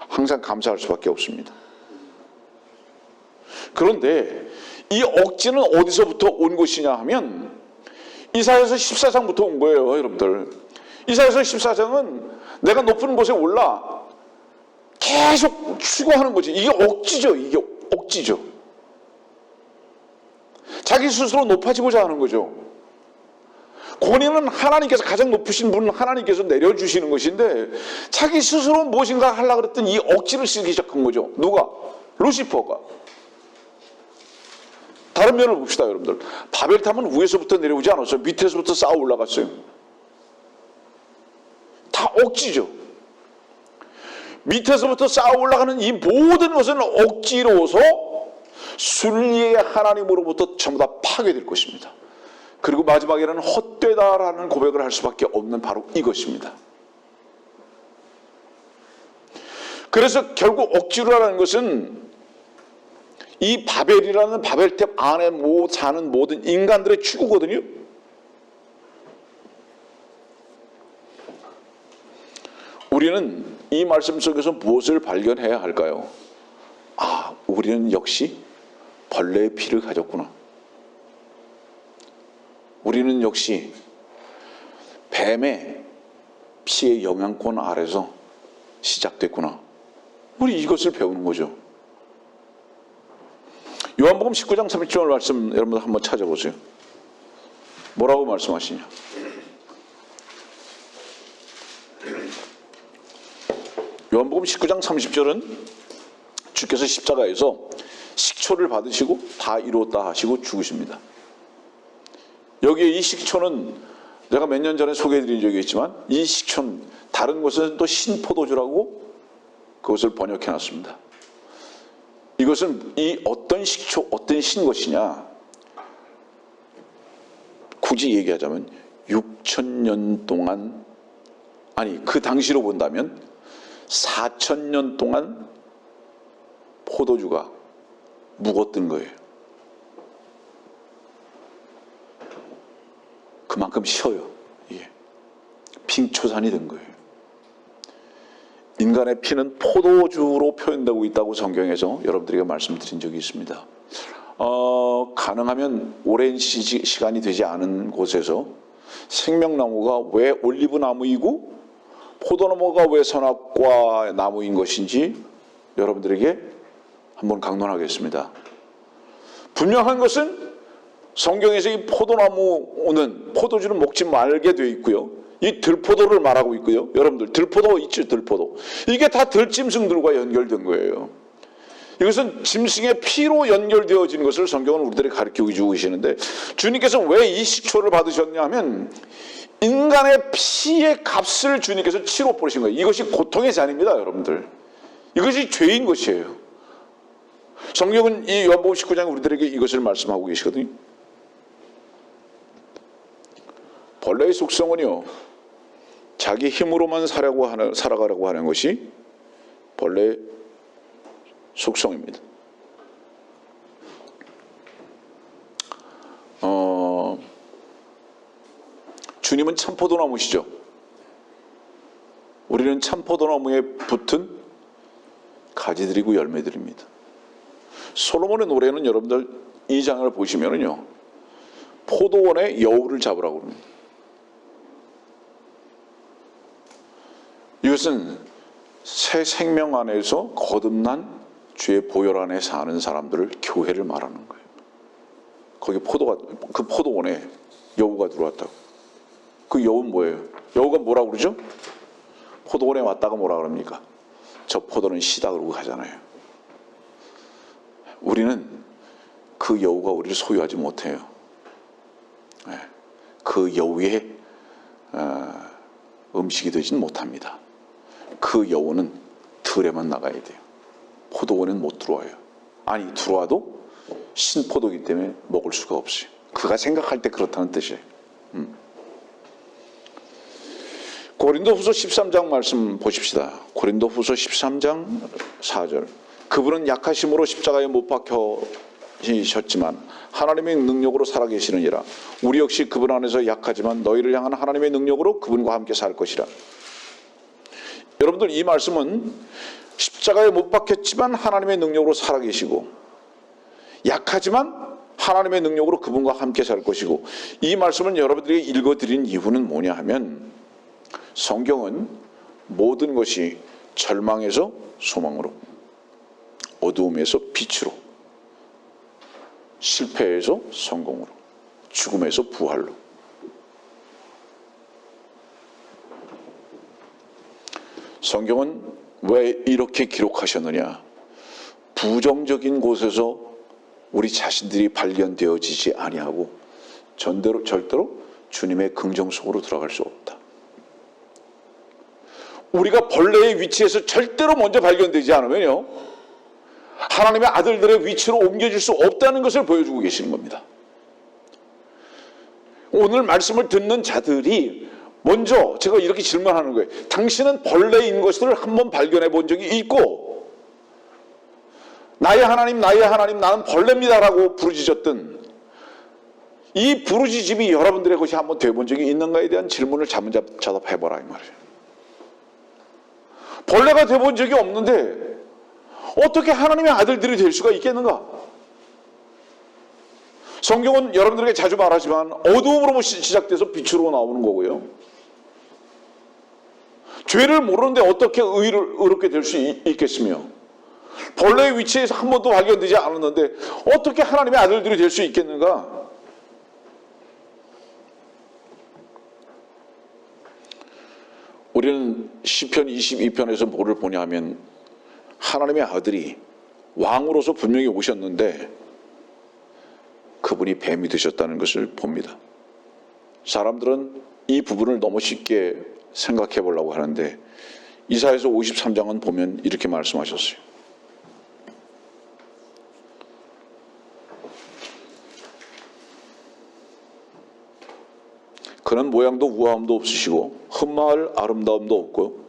항상 감사할 수밖에 없습니다. 그런데 이 억지는 어디서부터 온 것이냐 하면 이사야서 14장부터 온 거예요, 여러분들. 이사야서 14장은 내가 높은 곳에 올라 계속 추구하는 거지. 이게 억지죠. 이게 억지죠. 자기 스스로 높아지고자 하는 거죠. 권위는 하나님께서, 가장 높으신 분은 하나님께서 내려주시는 것인데 자기 스스로 무엇인가 하려고 그랬더니 이 억지를 쓰기 시작한 거죠. 누가? 루시퍼가. 다른 면을 봅시다, 여러분들. 바벨탑은 위에서부터 내려오지 않았어요. 밑에서부터 쌓아 올라갔어요. 다 억지죠. 밑에서부터 쌓아 올라가는 이 모든 것은 억지로서 순리의 하나님으로부터 전부 다 파괴될 것입니다. 그리고 마지막에는 헛되다라는 고백을 할 수밖에 없는 바로 이것입니다. 그래서 결국 억지로라는 것은 이 바벨이라는 바벨탑 안에 사는 모든 인간들의 추구거든요. 우리는 이 말씀 속에서 무엇을 발견해야 할까요? 아, 우리는 역시 벌레의 피를 가졌구나. 우리는 역시 뱀의 피의 영향권 아래서 시작됐구나. 우리 이것을 배우는 거죠. 요한복음 19장 30절 말씀 여러분 한번 찾아보세요. 뭐라고 말씀하시냐? 요한복음 19장 30절은 주께서 십자가에서 식초를 받으시고 다 이루었다 하시고 죽으십니다. 여기에 이 식초는 제가 몇 년 전에 소개해드린 적이 있지만 이 식초는 다른 곳에서는 또 신포도주라고 그것을 번역해놨습니다. 이것은 이 어떤 식초, 어떤 신것이냐, 굳이 얘기하자면 6,000년 동안, 아니 그 당시로 본다면 4,000년 동안 포도주가 묵었던 거예요. 그만큼 쉬어요. 이게 빙초산이 된 거예요. 인간의 피는 포도주로 표현되고 있다고 성경에서 여러분들에게 말씀드린 적이 있습니다. 가능하면 오랜 시간이 되지 않은 곳에서 생명나무가 왜 올리브나무이고 포도나무가 왜 선악과 나무인 것인지 여러분들에게 한번 강론하겠습니다. 분명한 것은 성경에서 이 포도주는 먹지 말게 되어 있고요. 이 들포도를 말하고 있고요. 여러분들 들포도 있죠, 들포도. 이게 다 들짐승들과 연결된 거예요. 이것은 짐승의 피로 연결되어진 것을 성경은 우리들에게 가르치고 주고 계시는데, 주님께서 왜 이 식초를 받으셨냐 하면 인간의 피의 값을 주님께서 치러 버리신 거예요. 이것이 고통의 잔입니다, 여러분들. 이것이 죄인 것이에요. 성경은 이 요한복음 19장에 우리들에게 이것을 말씀하고 계시거든요. 벌레의 속성은요, 자기 힘으로만 살아가려고 하는 것이 벌레의 속성입니다. 주님은 참포도나무시죠. 우리는 참포도나무에 붙은 가지들이고 열매들입니다. 솔로몬의 노래는 여러분들 이 장을 보시면은요, 포도원의 여우를 잡으라고 합니다. 이것은 새 생명 안에서 거듭난 주의 보혈 안에 사는 사람들을, 교회를 말하는 거예요. 거기 그 포도원에 여우가 들어왔다고. 그 여우는 뭐예요? 여우가 뭐라고 그러죠? 포도원에 왔다가 뭐라 그럽니까? 저 포도는 시다 그러고 가잖아요. 우리는 그 여우가 우리를 소유하지 못해요. 그 여우의 음식이 되진 못합니다. 그 여우는 들에만 나가야 돼요. 포도원은 못 들어와요. 아니, 들어와도 신포도이기 때문에 먹을 수가 없어요. 그가 생각할 때 그렇다는 뜻이에요. 고린도후서 13장 말씀 보십시다. 고린도후서 13장 4절. 그분은 약하심으로 십자가에 못 박혀지셨지만 하나님의 능력으로 살아계시느니라. 우리 역시 그분 안에서 약하지만 너희를 향한 하나님의 능력으로 그분과 함께 살 것이라. 여러분들, 이 말씀은 십자가에 못 박혔지만 하나님의 능력으로 살아계시고, 약하지만 하나님의 능력으로 그분과 함께 살 것이고, 이 말씀을 여러분들에게 읽어드린 이유는 뭐냐 하면, 성경은 모든 것이 절망에서 소망으로, 어두움에서 빛으로, 실패에서 성공으로, 죽음에서 부활로, 성경은 왜 이렇게 기록하셨느냐? 부정적인 곳에서 우리 자신들이 발견되어지지 아니하고 절대로 주님의 긍정 속으로 들어갈 수 없다. 우리가 벌레의 위치에서 절대로 먼저 발견되지 않으면요, 하나님의 아들들의 위치로 옮겨질 수 없다는 것을 보여주고 계시는 겁니다. 오늘 말씀을 듣는 자들이 먼저 제가 이렇게 질문하는 거예요. 당신은 벌레인 것을 한번 발견해 본 적이 있고, 나의 하나님 나는 벌레입니다라고 부르짖었던 이 부르짖음이 여러분들의 것이 한번 되어본 적이 있는가에 대한 질문을 자답해보라 이 말이에요. 벌레가 되어본 적이 없는데 어떻게 하나님의 아들들이 될 수가 있겠는가? 성경은 여러분들에게 자주 말하지만 어두움으로 시작돼서 빛으로 나오는 거고요. 죄를 모르는데 어떻게 의롭게 될 수 있겠으며, 벌레의 위치에서 한 번도 발견되지 않았는데 어떻게 하나님의 아들들이 될 수 있겠는가? 우리는 시편 22편에서 뭐를 보냐 하면, 하나님의 아들이 왕으로서 분명히 오셨는데 그분이 뱀이 되셨다는 것을 봅니다. 사람들은 이 부분을 너무 쉽게 생각해 보려고 하는데, 이사야서 53장은 보면 이렇게 말씀하셨어요. 그는 모양도 우아함도 없으시고 흠마을 아름다움도 없고,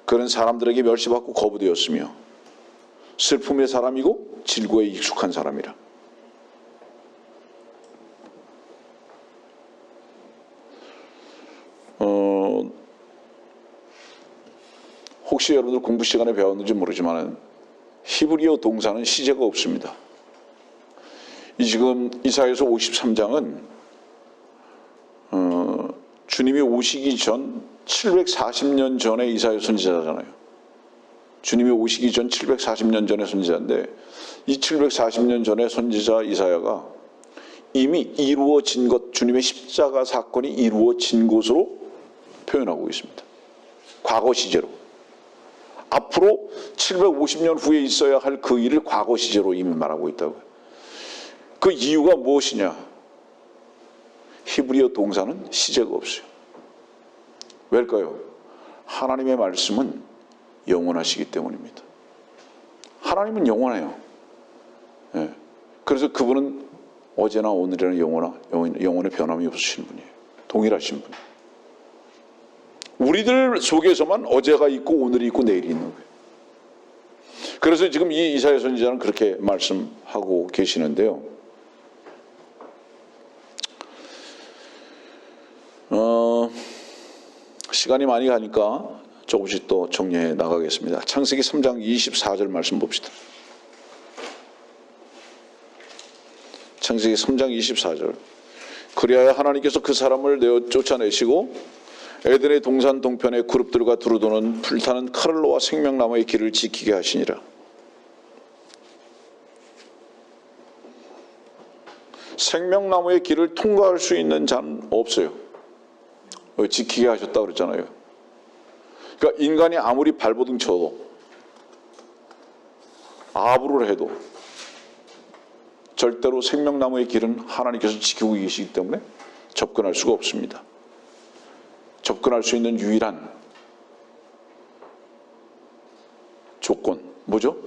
그는 사람들에게 멸시받고 거부되었으며 슬픔의 사람이고 질고에 익숙한 사람이라. 혹시 여러분들 공부 시간에 배웠는지 모르지만 히브리어 동사는 시제가 없습니다. 지금 이사야서 53장은 주님이 오시기 전 740년 전에 이사야 선지자잖아요. 주님이 오시기 전 740년 전의 선지자인데, 이 740년 전의 선지자 이사야가 이미 이루어진 것, 주님의 십자가 사건이 이루어진 것으로 표현하고 있습니다. 과거 시제로. 앞으로 750년 후에 있어야 할 그 일을 과거 시제로 이미 말하고 있다고요. 그 이유가 무엇이냐? 히브리어 동사는 시제가 없어요. 왜일까요? 하나님의 말씀은 영원하시기 때문입니다. 하나님은 영원해요. 예. 그래서 그분은 어제나 오늘이나 영원의 변함이 없으신 분이에요. 동일하신 분. 우리들 속에서만 어제가 있고 오늘이 있고 내일이 있는 거예요. 그래서 지금 이 이사야 선지자는 그렇게 말씀하고 계시는데요. 시간이 많이 가니까 조금씩 또 정리해 나가겠습니다. 창세기 3장 24절 말씀 봅시다. 창세기 3장 24절. 그리하여 하나님께서 그 사람을 내어 쫓아내시고 에덴의 동산 동편의 그룹들과 두루도는 불타는 칼을 놓아 생명나무의 길을 지키게 하시니라. 생명나무의 길을 통과할 수 있는 자는 없어요. 지키게 하셨다고 그랬잖아요. 그러니까 인간이 아무리 발버둥 쳐도 아부를 해도 절대로 생명나무의 길은 하나님께서 지키고 계시기 때문에 접근할 수가 없습니다. 접근할 수 있는 유일한 조건 뭐죠?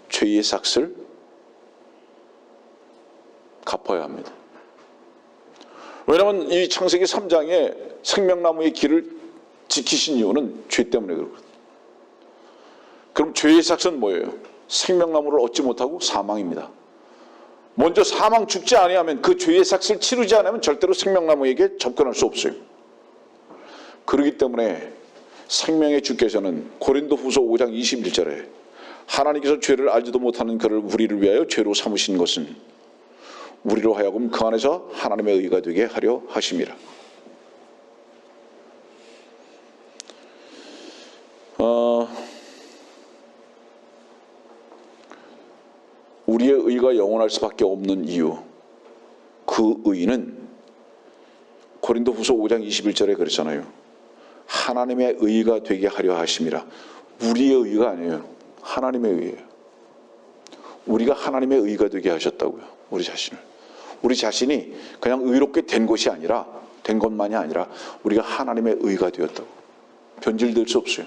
죄의 삭을 갚아야 합니다. 왜냐하면 이 창세기 3장에 생명나무의 길을 지키신 이유는 죄 때문에 그렇거든요. 그럼 죄의 삭은 뭐예요? 생명나무를 얻지 못하고 사망입니다. 먼저 사망 죽지 아니하면, 그 죄의 삭을 치르지 않으면 절대로 생명나무에게 접근할 수 없어요. 그렇기 때문에 생명의 주께서는 고린도후서 5장 21절에 하나님께서 죄를 알지도 못하는 그를 우리를 위하여 죄로 삼으신 것은 우리로 하여금 그 안에서 하나님의 의가 되게 하려 하심이라. 우리의 의가 영원할 수밖에 없는 이유, 그 의는 고린도후서 5장 21절에 그랬잖아요. 하나님의 의가 되게 하려 하심이라. 우리의 의가 아니에요. 하나님의 의예요. 우리가 하나님의 의가 되게 하셨다고요. 우리 자신을. 우리 자신이 그냥 의롭게 된 것이 아니라, 된 것만이 아니라 우리가 하나님의 의가 되었다고. 변질될 수 없어요.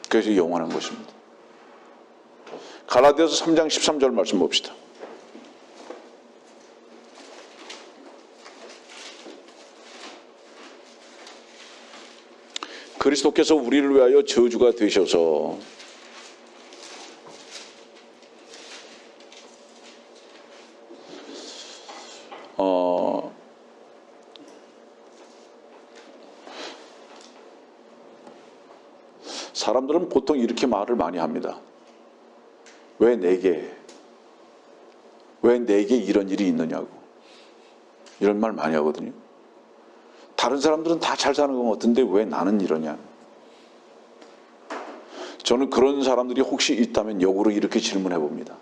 그래서 영원한 것입니다. 갈라디아서 3장 13절 말씀 봅시다. 그리스도께서 우리를 위하여 저주가 되셔서 사람들은 보통 이렇게 말을 많이 합니다. 왜 내게 이런 일이 있느냐고. 이런 말 많이 하거든요. 다른 사람들은 다 잘 사는 것 같은데 왜 나는 이러냐. 저는 그런 사람들이 혹시 있다면 역으로 이렇게 질문해 봅니다.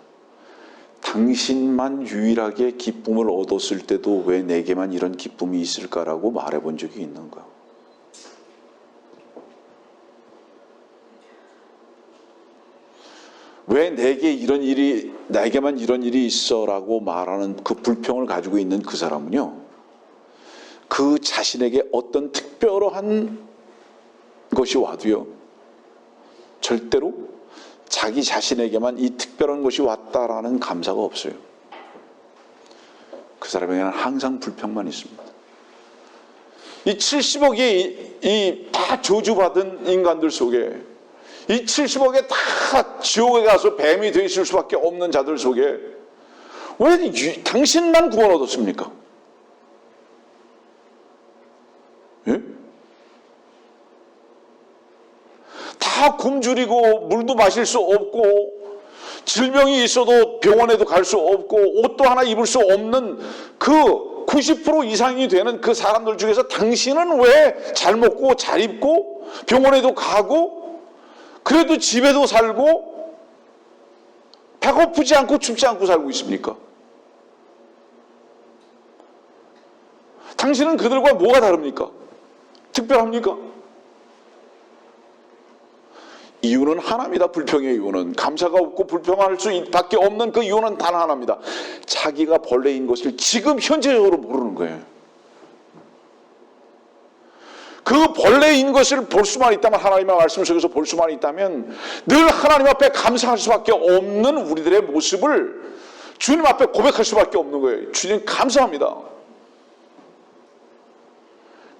당신만 유일하게 기쁨을 얻었을 때도 왜 내게만 이런 기쁨이 있을까라고 말해 본 적이 있는가? 왜 내게만 이런 일이 있어라고 말하는 그 불평을 가지고 있는 그 사람은요, 그 자신에게 어떤 특별한 것이 와도요, 절대로 자기 자신에게만 이 특별한 것이 왔다라는 감사가 없어요. 그 사람에게는 항상 불평만 있습니다. 이 70억이 다 저주받은 인간들 속에, 이 70억에 다 지옥에 가서 뱀이 되어 있을 수밖에 없는 자들 속에 왜 당신만 구원 얻었습니까? 예? 다 굶주리고 물도 마실 수 없고 질병이 있어도 병원에도 갈 수 없고 옷도 하나 입을 수 없는 그 90% 이상이 되는 그 사람들 중에서 당신은 왜 잘 먹고 잘 입고 병원에도 가고 그래도 집에도 살고 배고프지 않고 춥지 않고 살고 있습니까? 당신은 그들과 뭐가 다릅니까? 특별합니까? 이유는 하나입니다. 불평의 이유는. 감사가 없고 불평할 수밖에 없는 그 이유는 단 하나입니다. 자기가 벌레인 것을 지금 현재적으로 모르는 거예요. 그 벌레인 것을 볼 수만 있다면, 하나님의 말씀 속에서 볼 수만 있다면 늘 하나님 앞에 감사할 수밖에 없는 우리들의 모습을 주님 앞에 고백할 수밖에 없는 거예요. 주님 감사합니다.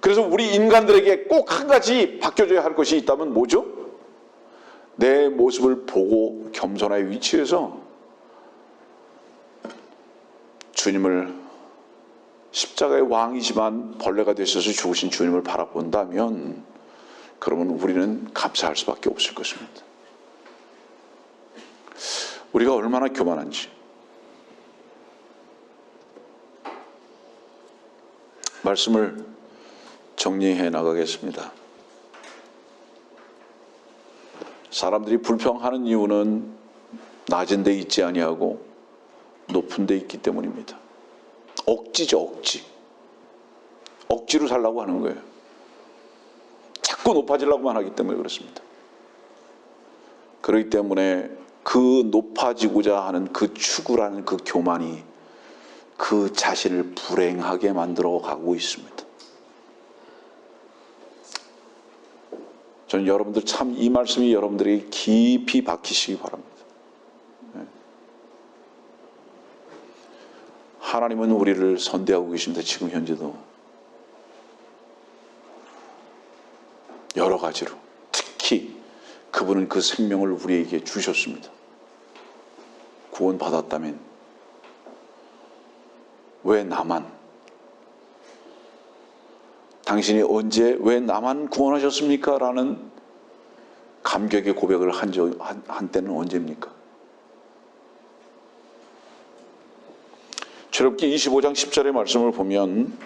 그래서 우리 인간들에게 꼭 한 가지 바뀌어져야 할 것이 있다면 뭐죠? 내 모습을 보고 겸손의 위치에서 주님을, 십자가의 왕이지만 벌레가 되셔서 죽으신 주님을 바라본다면 그러면 우리는 감사할 수밖에 없을 것입니다. 우리가 얼마나 교만한지. 말씀을 정리해 나가겠습니다. 사람들이 불평하는 이유는 낮은 데 있지 아니하고 높은 데 있기 때문입니다. 억지죠, 억지. 억지로 살라고 하는 거예요. 자꾸 높아지려고만 하기 때문에 그렇습니다. 그렇기 때문에 그 높아지고자 하는 그 추구라는 그 교만이 그 자신을 불행하게 만들어 가고 있습니다. 저는 여러분들 참 이 말씀이 여러분들이 깊이 박히시기 바랍니다. 하나님은 우리를 선대하고 계십니다. 지금 현재도 여러 가지로, 특히 그분은 그 생명을 우리에게 주셨습니다. 구원받았다면 왜 나만, 당신이 언제 왜 나만 구원하셨습니까? 라는 감격의 고백을 한 때는 언제입니까? 출애굽기 25장 10절의 말씀을 보면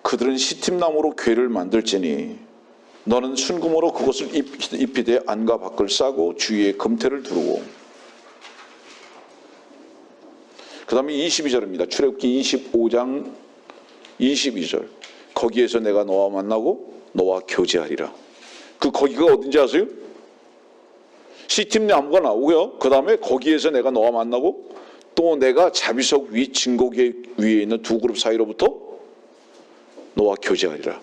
그들은 시팀나무로 궤를 만들지니 너는 순금으로 그것을 입히되 안과 밖을 싸고 주위에 금태를 두르고, 그 다음에 22절입니다. 출애굽기 25장 22절. 거기에서 내가 너와 만나고 너와 교제하리라. 그 거기가 어딘지 아세요? 시팀 나무가 나오고요. 그 다음에 거기에서 내가 너와 만나고 또 내가 자비석 위 증거계 위에 있는 두 그룹 사이로부터 너와 교제하리라.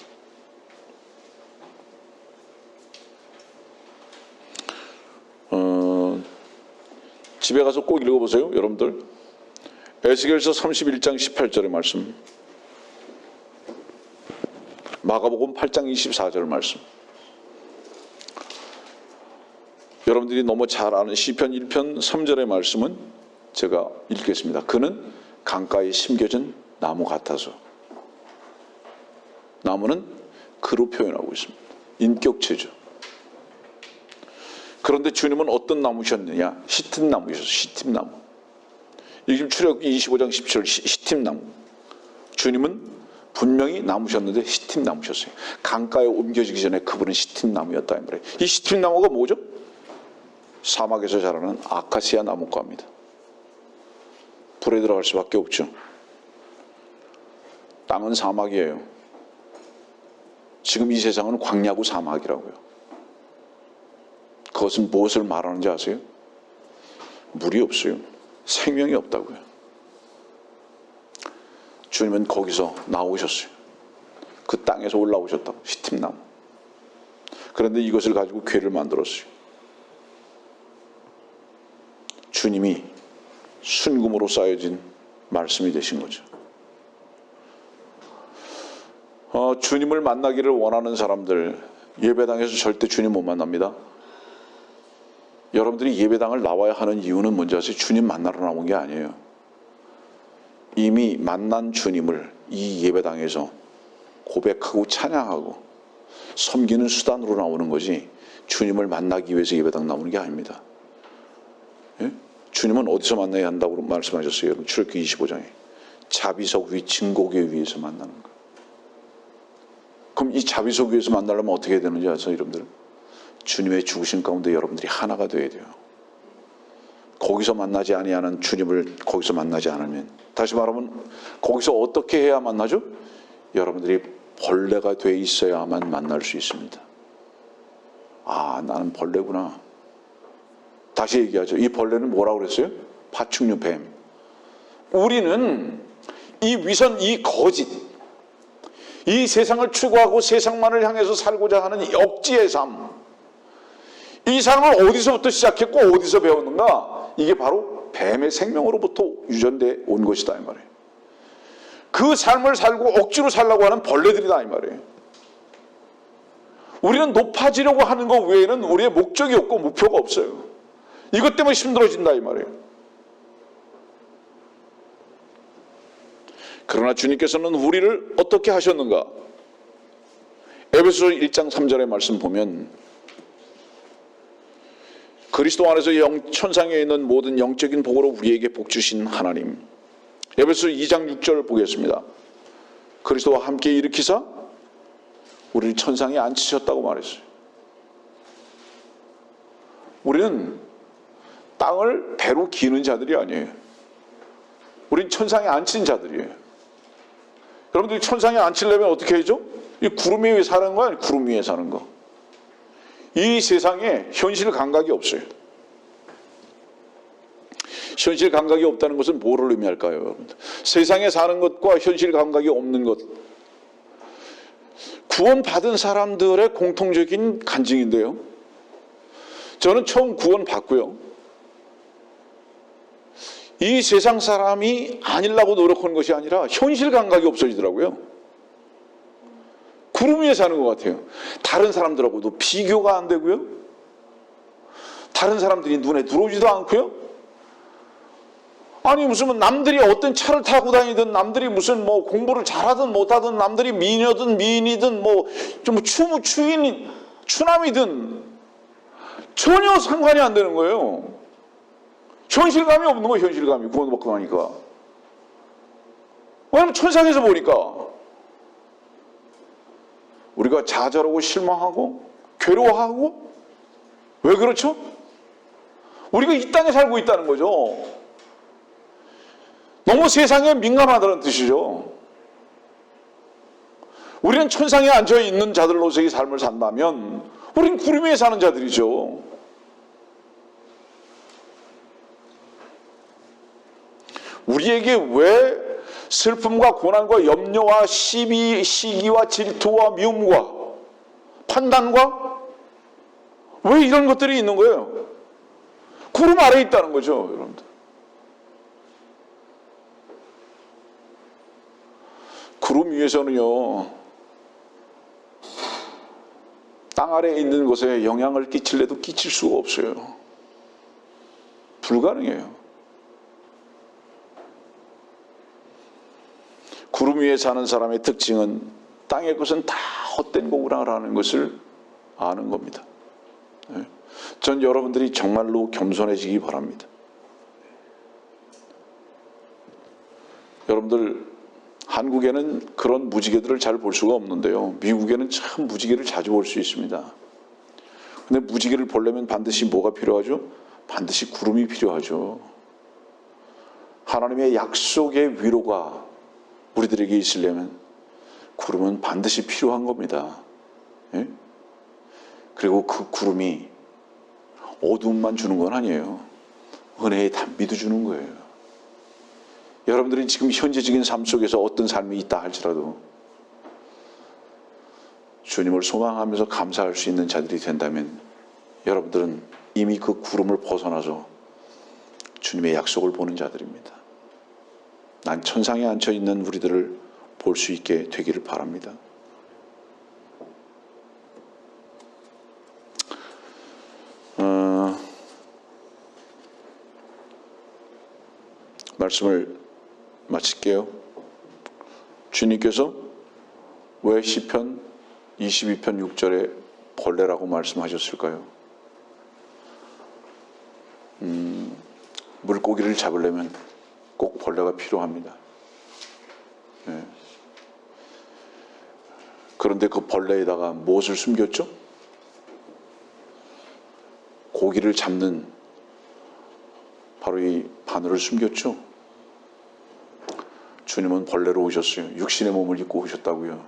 집에 가서 꼭 읽어보세요, 여러분들. 에스겔서 31장 18절의 말씀, 마가복음 8장 24절 말씀, 여러분들이 너무 잘 아는 시편 1편 3절의 말씀은 제가 읽겠습니다. 그는 강가에 심겨진 나무 같아서. 나무는 그로 표현하고 있습니다. 인격체죠. 그런데 주님은 어떤 나무셨느냐? 시팀나무셨어요. 시팀나무. 지금 출애굽기 25장 17절 시팀나무. 주님은 분명히 나무셨는데 시팀나무셨어요. 강가에 옮겨지기 전에 그분은 시팀나무였다 이 말이에요. 이 시팀나무가 뭐죠? 사막에서 자라는 아카시아 나무과입니다. 불에 들어갈 수밖에 없죠. 땅은 사막이에요. 지금 이 세상은 광야고 사막이라고요. 그것은 무엇을 말하는지 아세요? 물이 없어요. 생명이 없다고요. 주님은 거기서 나오셨어요. 그 땅에서 올라오셨다고. 시팀나무. 그런데 이것을 가지고 궤를 만들었어요. 주님이 순금으로 쌓여진 말씀이 되신 거죠. 주님을 만나기를 원하는 사람들, 예배당에서 절대 주님 못 만납니다. 여러분들이 예배당을 나와야 하는 이유는 뭔지 아세요? 주님 만나러 나온 게 아니에요. 이미 만난 주님을 이 예배당에서 고백하고 찬양하고 섬기는 수단으로 나오는 거지, 주님을 만나기 위해서 예배당 나오는 게 아닙니다. 예? 주님은 어디서 만나야 한다고 말씀하셨어요? 여러분, 출애굽기 25장에 자비석 위 증거계 위에서 만나는 거예요. 그럼 이 자비석 위에서 만나려면 어떻게 해야 되는지 아세요, 여러분들? 주님의 죽으신 가운데 여러분들이 하나가 되어야 돼요. 거기서 만나지 아니하는 주님을 거기서 만나지 않으면, 다시 말하면 거기서 어떻게 해야 만나죠? 여러분들이 벌레가 돼 있어야만 만날 수 있습니다. 아, 나는 벌레구나. 다시 얘기하죠. 이 벌레는 뭐라고 그랬어요? 파충류, 뱀. 우리는 이 위선, 이 거짓, 이 세상을 추구하고 세상만을 향해서 살고자 하는 이 억지의 삶, 이 삶을 어디서부터 시작했고 어디서 배웠는가? 이게 바로 뱀의 생명으로부터 유전돼 온 것이다 이 말이에요. 그 삶을 살고 억지로 살려고 하는 벌레들이다 이 말이에요. 우리는 높아지려고 하는 것 외에는 우리의 목적이 없고 목표가 없어요. 이것 때문에 힘들어진다 이 말이에요. 그러나 주님께서는 우리를 어떻게 하셨는가? 에베소서 1장 3절의 말씀 보면 그리스도 안에서 천상에 있는 모든 영적인 복으로 우리에게 복 주신 하나님. 에베소서 2장 6절 보겠습니다. 그리스도와 함께 일으키사 우리를 천상에 앉히셨다고 말했어요. 우리는 땅을 배로 기는 자들이 아니에요. 우린 천상에 앉힌 자들이에요. 여러분들이 천상에 앉히려면 어떻게 해야죠? 이 구름 위에 사는 거 아니에요? 구름 위에 사는 거. 이 세상에 현실 감각이 없어요. 현실 감각이 없다는 것은 뭐를 의미할까요, 여러분들? 세상에 사는 것과 현실 감각이 없는 것. 구원받은 사람들의 공통적인 간증인데요. 저는 처음 구원받고요. 이 세상 사람이 아니려고 노력하는 것이 아니라 현실 감각이 없어지더라고요. 구름 위에 사는 것 같아요. 다른 사람들하고도 비교가 안 되고요. 다른 사람들이 눈에 들어오지도 않고요. 아니 무슨 남들이 어떤 차를 타고 다니든 남들이 무슨 뭐 공부를 잘하든 못하든 남들이 미녀든 미인이든 뭐 좀 추인 추남이든 전혀 상관이 안 되는 거예요. 현실감이 없는 거예요. 현실감이 구원받고 나니까. 왜냐하면 천상에서 보니까 우리가 좌절하고 실망하고 괴로워하고 왜 그렇죠? 우리가 이 땅에 살고 있다는 거죠. 너무 세상에 민감하다는 뜻이죠. 우리는 천상에 앉아있는 자들로서의 삶을 산다면 우리는 구름 위에 사는 자들이죠. 우리에게 왜 슬픔과 고난과 염려와 시비, 시기와 질투와 미움과 판단과 왜 이런 것들이 있는 거예요? 구름 아래에 있다는 거죠, 여러분들. 구름 위에서는요, 땅 아래에 있는 곳에 영향을 끼칠래도 끼칠 수가 없어요. 불가능해요. 구름 위에 사는 사람의 특징은 땅의 것은 다 헛된 고구라라는 것을 아는 겁니다. 전 여러분들이 정말로 겸손해지기 바랍니다. 여러분들 한국에는 그런 무지개들을 잘 볼 수가 없는데요. 미국에는 참 무지개를 자주 볼 수 있습니다. 근데 무지개를 보려면 반드시 뭐가 필요하죠? 반드시 구름이 필요하죠. 하나님의 약속의 위로가 우리들에게 있으려면 구름은 반드시 필요한 겁니다. 예? 그리고 그 구름이 어두움만 주는 건 아니에요. 은혜의 단비도 주는 거예요. 여러분들이 지금 현재적인 삶 속에서 어떤 삶이 있다 할지라도 주님을 소망하면서 감사할 수 있는 자들이 된다면 여러분들은 이미 그 구름을 벗어나서 주님의 약속을 보는 자들입니다. 난 천상에 앉혀있는 우리들을 볼 수 있게 되기를 바랍니다. 말씀을 마칠게요. 주님께서 왜 시편 22편 6절에 벌레라고 말씀하셨을까요? 물고기를 잡으려면 꼭 벌레가 필요합니다. 네. 그런데 그 벌레에다가 무엇을 숨겼죠? 고기를 잡는 바로 이 바늘을 숨겼죠. 주님은 벌레로 오셨어요. 육신의 몸을 입고 오셨다고요.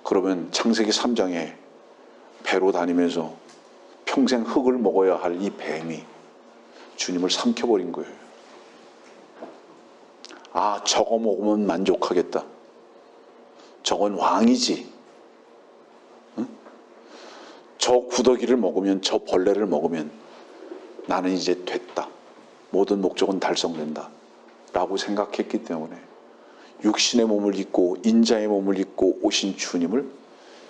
그러면 창세기 3장에 배로 다니면서 평생 흙을 먹어야 할 이 뱀이 주님을 삼켜버린 거예요. 아, 저거 먹으면 만족하겠다. 저건 왕이지. 응? 저 구더기를 먹으면, 저 벌레를 먹으면 나는 이제 됐다. 모든 목적은 달성된다. 라고 생각했기 때문에 육신의 몸을 입고 인자의 몸을 입고 오신 주님을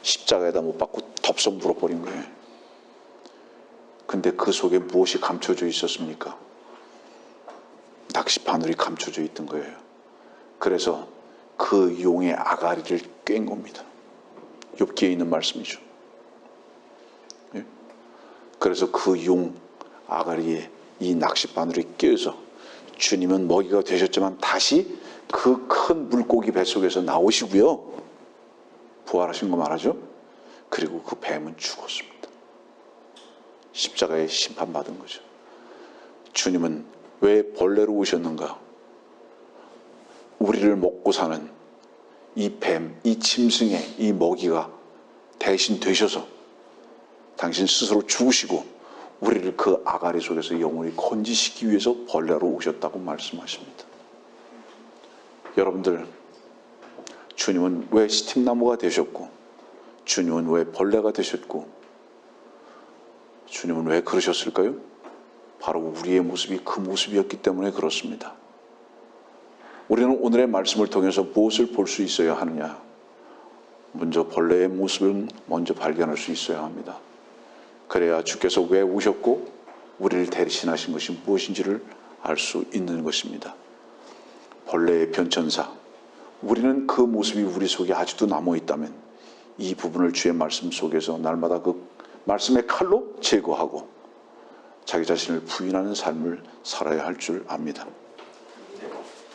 십자가에다 못 박고 덥석 물어버린 거예요. 근데 그 속에 무엇이 감춰져 있었습니까? 낚시 바늘이 감춰져 있던 거예요. 그래서 그 용의 아가리를 꿰인 겁니다. 욥기에 있는 말씀이죠. 예? 그래서 그 용 아가리에 이 낚싯바늘이 끼어서 주님은 먹이가 되셨지만 다시 그 큰 물고기 뱃속에서 나오시고요. 부활하신 거 말하죠. 그리고 그 뱀은 죽었습니다. 십자가에 심판받은 거죠. 주님은 왜 벌레로 오셨는가? 우리를 먹고 사는 이 뱀, 이 짐승의 이 먹이가 대신 되셔서 당신 스스로 죽으시고 우리를 그 아가리 속에서 영원히 건지시키기 위해서 벌레로 오셨다고 말씀하십니다. 여러분들, 주님은 왜 시팀나무가 되셨고 주님은 왜 벌레가 되셨고 주님은 왜 그러셨을까요? 바로 우리의 모습이 그 모습이었기 때문에 그렇습니다. 우리는 오늘의 말씀을 통해서 무엇을 볼 수 있어야 하느냐? 먼저 벌레의 모습을 먼저 발견할 수 있어야 합니다. 그래야 주께서 왜 오셨고 우리를 대신하신 것이 무엇인지를 알 수 있는 것입니다. 벌레의 변천사, 우리는 그 모습이 우리 속에 아직도 남아있다면 이 부분을 주의 말씀 속에서 날마다 그 말씀의 칼로 제거하고 자기 자신을 부인하는 삶을 살아야 할 줄 압니다.